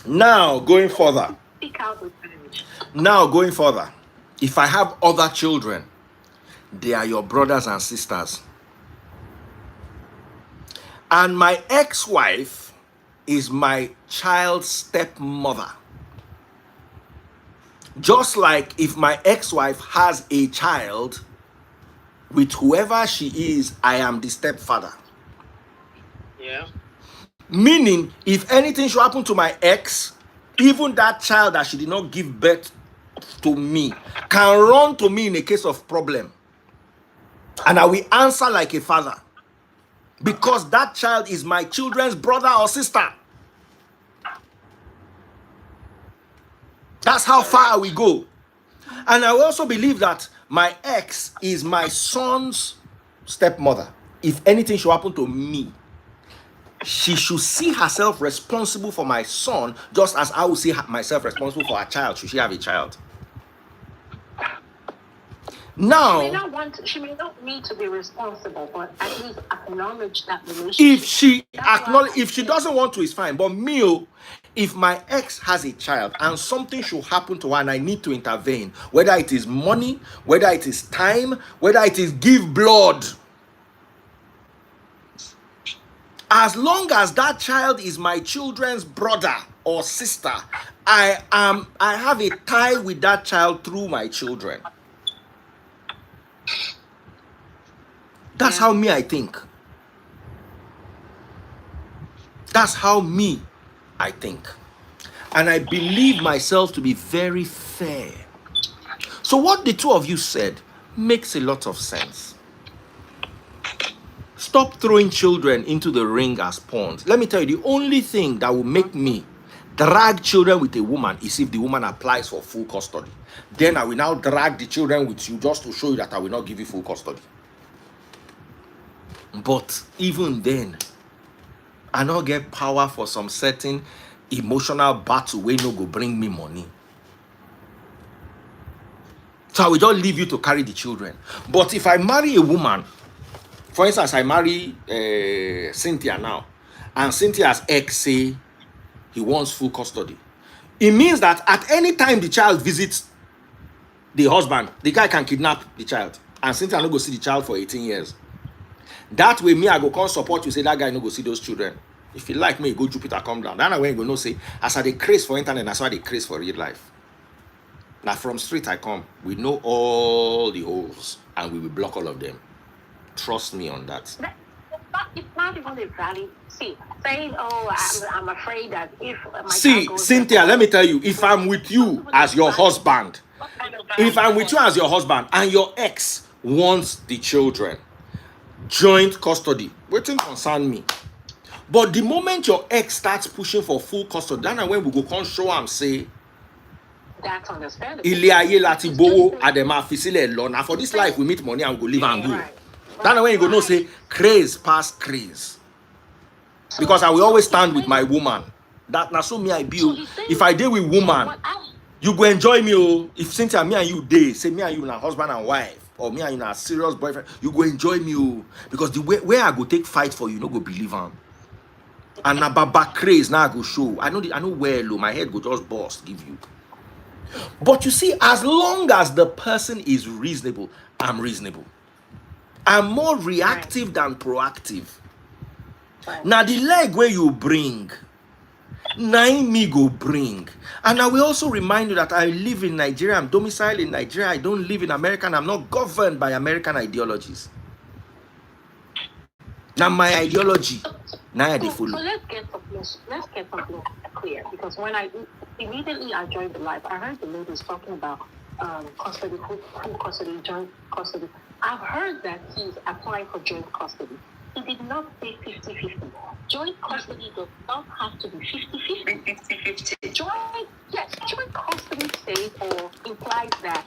Now, going further. Speak out with courage. Now, going further. If I have other children, they are your brothers and sisters. And my ex-wife is my child's stepmother. Just like if my ex-wife has a child, with whoever she is, I am the stepfather. Yeah. Meaning, if anything should happen to my ex, even that child that she did not give birth to me can run to me in a case of problem. And I will answer like a father. Because that child is my children's brother or sister. That's how far we go. And I also believe that my ex is my son's stepmother. If anything should happen to me, she should see herself responsible for my son, just as I will see myself responsible for a child, should she have a child. Now, she may not need to be responsible, but at least acknowledge that relationship. If she doesn't want to, it's fine. But me, if my ex has a child and something should happen to her and I need to intervene, whether it is money, whether it is time, whether it is give blood, as long as that child is my children's brother or sister, I have a tie with that child through my children. That's how me I think. That's how me I think. And I believe myself to be very fair. So what the two of you said makes a lot of sense. Stop throwing children into the ring as pawns. Let me tell you, the only thing that will make me drag children with a woman is if the woman applies for full custody. Then I will now drag the children with you just to show you that I will not give you full custody. But even then, I not get power for some certain emotional battle where no go bring me money. So I will just leave you to carry the children. But if I marry a woman, for instance, I marry Cynthia now, and Cynthia's ex say he wants full custody, it means that at any time the child visits the husband, the guy can kidnap the child, and Cynthia no go see the child for 18 years. That way, me, I go come support you, say that guy no go see those children. If you like me, go Jupiter, come down. Then I go no say, as I dey craze for internet, that's why I dey craze for real life. Now from street I come, we know all the holes, and we will block all of them. Trust me on that. It's not even a valid. See, saying, "Oh, I'm afraid that if my see, Cynthia, let me tell you, if I'm with you as your husband, and your ex wants the children, joint custody, waiting concern me. But the moment your ex starts pushing for full custody, then when we go come show am say, that's understandable. Now for this life we meet money and we go live and go. That's when you go no say craze past craze. Because I will always stand with my woman. That na so me I be. If I deal with woman, you go enjoy me. If Cynthia, me and you day, say me and you na husband and wife, or me and you na serious boyfriend, you go enjoy me. Because the way where I go take fight for you, no go believe am. And na baba craze now I go show. I know where low, my head go just burst give you. But you see, as long as the person is reasonable, I'm reasonable. I'm more reactive than proactive. Now the leg where you bring, nine me go bring. And I will also remind you that I live in Nigeria, I'm domiciled in Nigeria, I don't live in America, and I'm not governed by American ideologies. Now my ideology. Now they So follow. let's get something clear, because when I joined the live, I heard the ladies talking about custody, full custody, joint custody. I've heard that he's applying for joint custody. He did not say 50-50. Joint custody does not have to be 50-50. 50-50. Joint custody says or implies that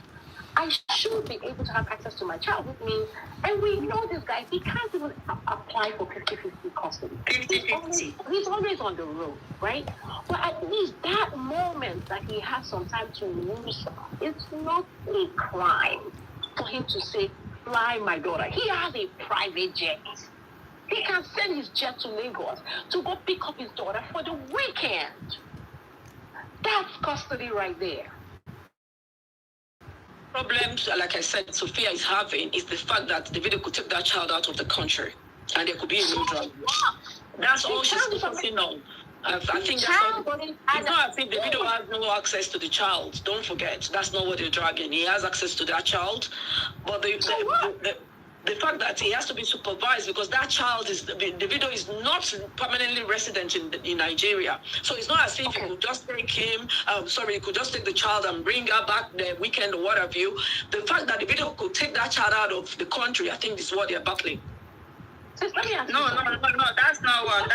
I should be able to have access to my child, which means, and we know this guy, he can't even apply for 50-50 custody. 50-50. He's always on the road, right? But at least that moment that he has some time to lose, it's not a crime for him to say, fly my daughter. He has a private jet. He can send his jet to Lagos to go pick up his daughter for the weekend. That's custody right there. Problems, like I said, Sophia is having is the fact that Davido could take that child out of the country and there could be a no drug. That's all she's focusing on. I think that's all. It's not as if Davido has no access to the child. Don't forget, that's not what they're dragging. He has access to that child, but the fact that he has to be supervised because that child Davido is not permanently resident in Nigeria. So it's not as if you could just take him, you could just take the child and bring her back the weekend or what have you. The fact that Davido could take that child out of the country, I think this is what they're battling. No, that's not what.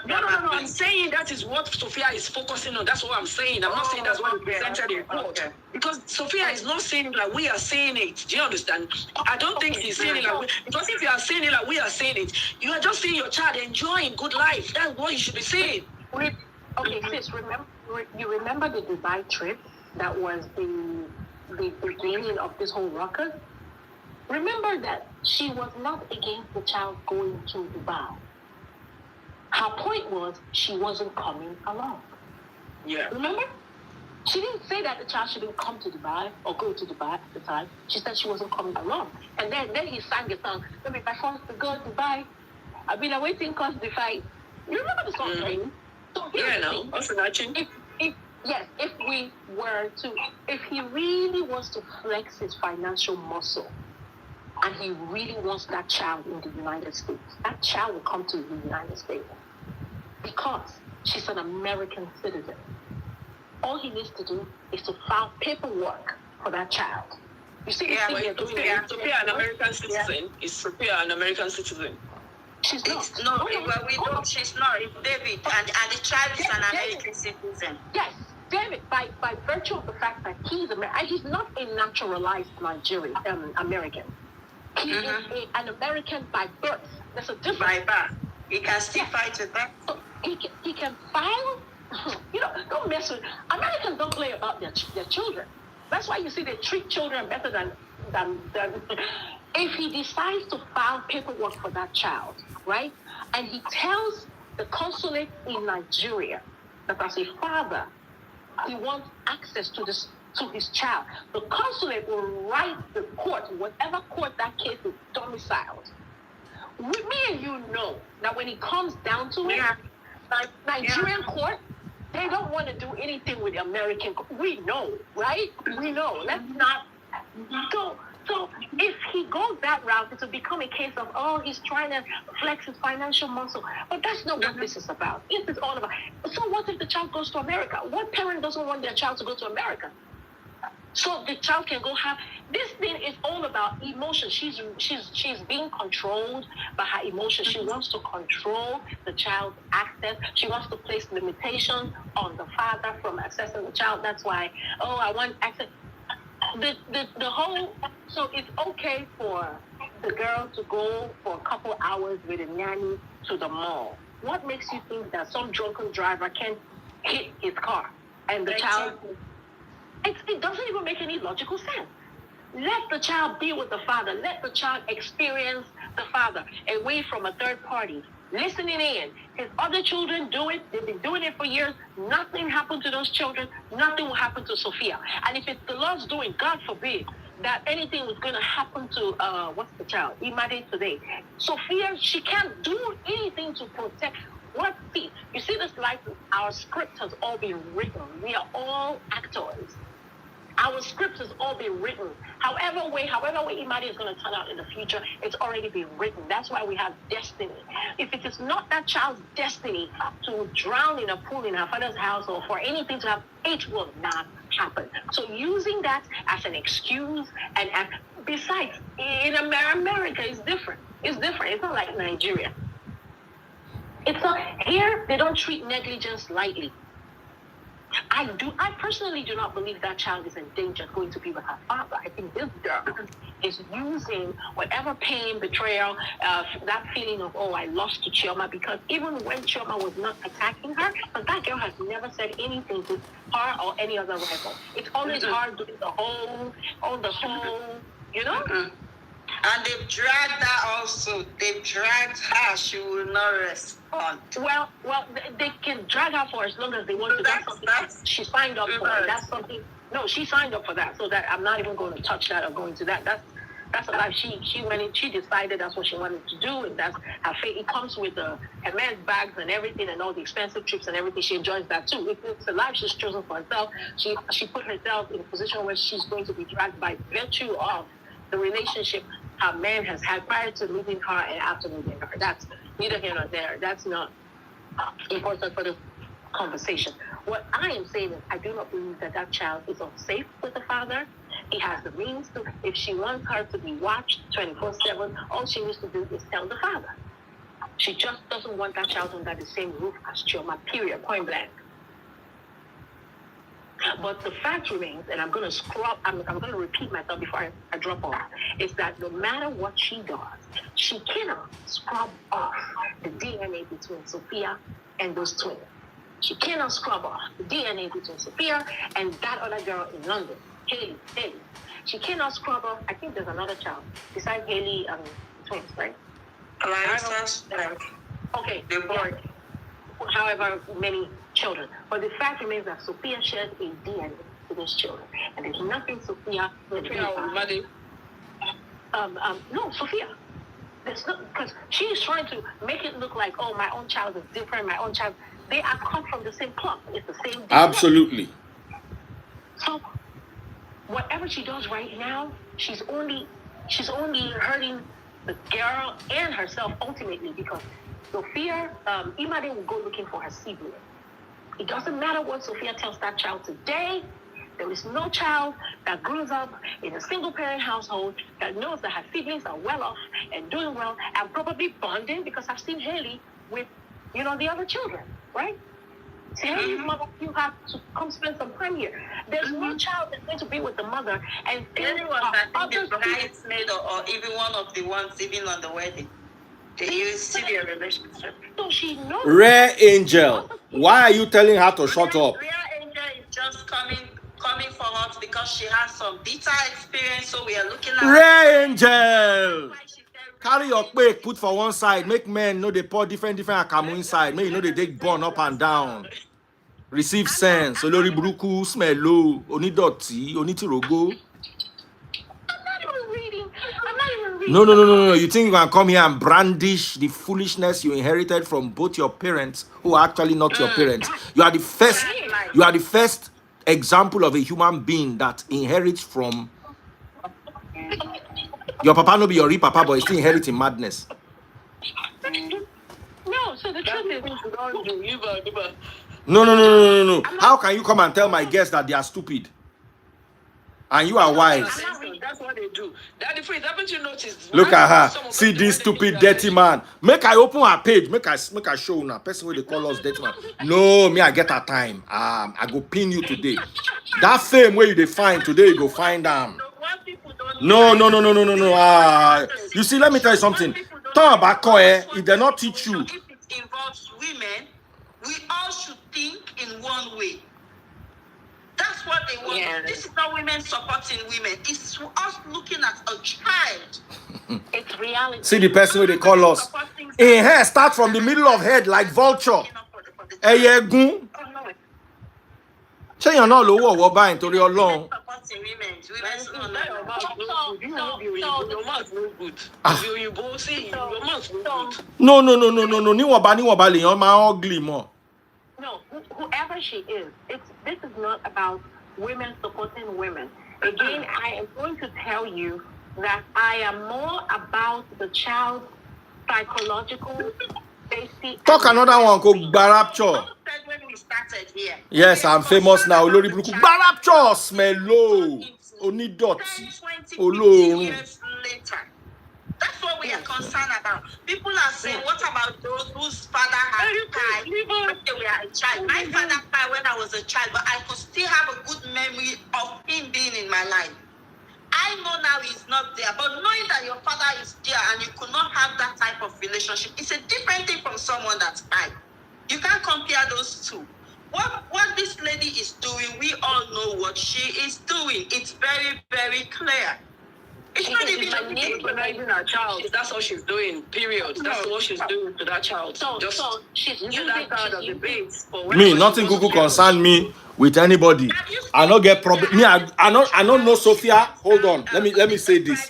No, I'm saying that is what Sophia is focusing on. That's what I'm saying. I'm not saying that's what we presented in court. Okay. Because Sophia is not saying it like we are saying it. Do you understand? I don't think she's saying it like we, because if you are saying it like we are saying it, you are just seeing your child enjoying good life. That's what you should be saying. Okay, sis, remember the Dubai trip that was the beginning of this whole ruckus? Remember that she was not against the child going to Dubai. Her point was she wasn't coming along. Yeah. Remember? She didn't say that the child shouldn't come to Dubai or go to Dubai at the time. She said she wasn't coming along. And then he sang the song, "Maybe if I forced to go to Dubai, I've been awaiting cause the fight." You remember the song, right? So if he really wants to flex his financial muscle, and he really wants that child in the United States, that child will come to the United States because she's an American citizen. All he needs to do is to file paperwork for that child. You see, Sophia an American citizen. Is Sophia an American citizen? She's not. She's not. It's David, and the child is an American citizen. Yes. David, by virtue of the fact that he's not a naturalized American. He is an American by birth. There's a difference. By birth. He can still fight with that. So he can file. Don't mess with Americans. Don't play about their children. That's why you see they treat children better than if he decides to file paperwork for that child, right? And he tells the consulate in Nigeria that as a father, he wants access to his child. The consulate will write the court, whatever court that case is domiciled. With me and you know that when it comes down to it, Nigerian court, they don't want to do anything with the American court. We know, right? We know. Let's not go. So if he goes that route, it will become a case of, he's trying to flex his financial muscle. But that's not what this is about. This is all about. So what if the child goes to America? What parent doesn't want their child to go to America? So the child can go have, this thing is all about emotion. She's being controlled by her emotions. She wants to control the child's access. She wants to place limitations on the father from accessing the child. That's why, I want access. The whole, so it's okay for the girl to go for a couple hours with a nanny to the mall. What makes you think that some drunken driver can hit his car and the child? It doesn't even make any logical sense. Let the child be with the father. Let the child experience the father away from a third party. Listening in. His other children do it. They've been doing it for years. Nothing happened to those children. Nothing will happen to Sophia. And if it's the Lord's doing, God forbid, that anything was going to happen to, what's the child? Imade today. Sophia, she can't do anything to protect. You see this life, our script has all been written. We are all actors. Our script has all been written. However way Imade is going to turn out in the future, it's already been written. That's why we have destiny. If it is not that child's destiny to drown in a pool in her father's house or for anything to happen, it will not happen. So using that as an excuse, and besides, in America, it's different. It's different. It's not like Nigeria. It's not here. They don't treat negligence lightly. I personally do not believe that child is in danger going to be with her father. I think this girl is using whatever pain, betrayal, that feeling of, oh, I lost to Chioma, because even when Chioma was not attacking her, but that girl has never said anything to her or any other rival. It's always her doing the whole, you know? And they've dragged her also. They've dragged her. She will not respond. Well, they can drag her for as long as they want to. That's she signed up for. That's something. No, she signed up for that. So that I'm not even going to touch that or go into that. That's a life. She went in. She decided that's what she wanted to do, and that's her fate. It comes with her man's bags and everything, and all the expensive trips and everything. She enjoys that too. It's a life she's chosen for herself. She put herself in a position where she's going to be dragged by virtue of the relationship her man has had prior to leaving her and after leaving her. That's neither here nor there. That's not important for the conversation. What I am saying is I do not believe that child is unsafe with the father. He has the means to. If she wants her to be watched 24/7, all she needs to do is tell the father. She just doesn't want that child under the same roof as Chioma, period, point blank. But the fact remains, and I'm going to repeat myself before I drop off, is that no matter what she does, she cannot scrub off the DNA between Sophia and those twins. She cannot scrub off the DNA between Sophia and that other girl in London, Haley. She cannot scrub off, I think there's another child, besides Haley, twins, right? Okay, they were however many children. But the fact remains that Sophia shares a DNA with those children. And there's nothing Sophia can do about it. No, Sophia. Because she's trying to make it look like, oh, my own child is different, my own child. They are cut from the same cloth. It's the same DNA. Absolutely. So whatever she does right now, she's only hurting the girl and herself ultimately, because Sophia, Imade will go looking for her sibling. It doesn't matter what Sophia tells that child today. There is no child that grows up in a single-parent household that knows that her siblings are well off and doing well and probably bonding, because I've seen Haley with, the other children, right? So Haley's mother, you have to come spend some time here. There's no child that's going to be with the mother and anyone that is the bridesmaid or even one of the ones even on the wedding. You see their relationship. So she knows. Rare Angel, why are you telling her to shut up? Rare Angel is just coming for us because she has some bitter experience. So we are looking at Rare Angel. Carry your plate, put for one side. Make men know they pour different akamu inside. Make you know they take burn up and down. Receive sense. Olori buruku, smell low. Onidoti, onitirogo. No. You think you can come here and brandish the foolishness you inherited from both your parents, who are actually not your parents? You are the first example of a human being that inherits from your papa. No be your real papa, but he still inheriting madness. No, so the truth is, No. How can you come and tell my guests that they are stupid? And you are wise. That's what they do. Daddy Freeze, haven't you noticed? Look at her. See this stupid dirty man. Make I open her page. Make I show now. Person where they call us dirty man. No, me I get her time. I go pin you today. That fame where you dey find today, you go find them. No. You see, let me tell you something. Talk about if they not teach you. If it involves women, we all should think in one way. That's what they want. Yeah. This is not women supporting women. It's us looking at a child. It's reality. See the person where they call us. A hair start from the middle of head like vulture. Eyegun. Say you're not low or buying to your long. No. Niwaba le yon ma ugly more. No, whoever she is, this is not about women supporting women. Again, I am going to tell you that I am more about the child's psychological safety. Talk another one called Barapcho. When we started here. Yes, I'm famous now. Olori Buruku. Barapcho, Smelo. Onidoti. 10, 20, 50 Olorun. years later. That's what we are concerned about. People are saying, what about those whose father has died when they were a child? My father died when I was a child, but I could still have a good memory of him being in my life. I know now he's not there, but knowing that your father is there and you could not have that type of relationship, it's a different thing from someone that's died. You can't compare those two. What this lady is doing, we all know what she is doing. It's very, very clear. It's not even manipulating our child. That's all she's doing. Period. That's what she's doing to that child. So she's using that child as a base for Me, nothing Google concern me with anybody. I don't get problem. Me, I don't know Sophia. Hold on. Let me say this.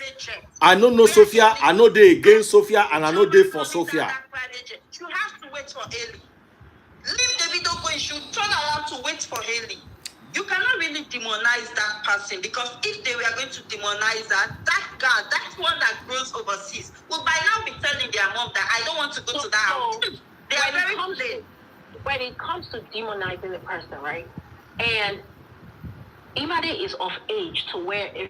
I don't know Sophia. I know they against Sophia, and I know they for Sophia. You have to wait for Haley. Leave Davido go. You should turn around to wait for Haley. You cannot really demonize that person, because if they were going to demonize that girl, that one that grows overseas, would by now be telling their mom that I don't want to go to that house. They are very plain. When it comes to demonizing a person, right? And Imade is of age to where if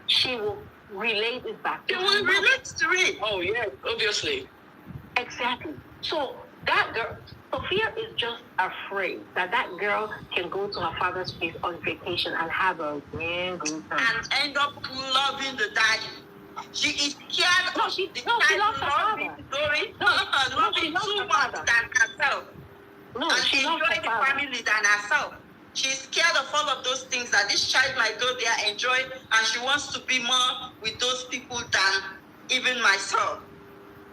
she will relate it back to her. She will relate to it. Oh, yeah, obviously. Exactly. So that girl, Sophia is just afraid that girl can go to her father's place on vacation and have a grand good time. And end up loving the daddy. She is scared of she loves her father. Loving too much than herself. No, and she loves enjoy her the father. family than herself. She's scared of all of those things, that this child might go there, enjoy, and she wants to be more with those people than even myself.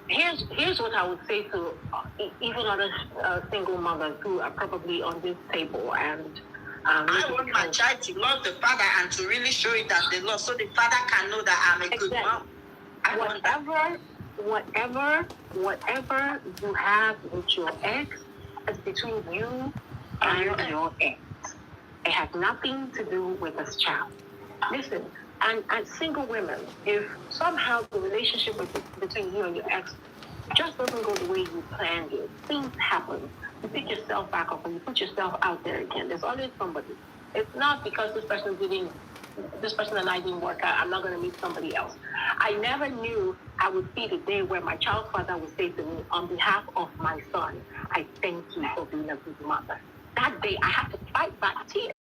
Here's what I would say to even other single mothers who are probably on this table. And I want my child to love the father and to really show it that they love, so the father can know that I'm a good mom. Whatever you have with your ex is between you and your ex. It has nothing to do with this child. Listen, and single women, if somehow the relationship between you and your ex just doesn't go the way you planned it, things happen. You pick yourself back up and you put yourself out there again. There's always somebody. It's not because this person and I didn't work out, I'm not going to meet somebody else. I never knew I would see the day where my child's father would say to me, on behalf of my son, I thank you for being a good mother. That day, I had to fight back tears.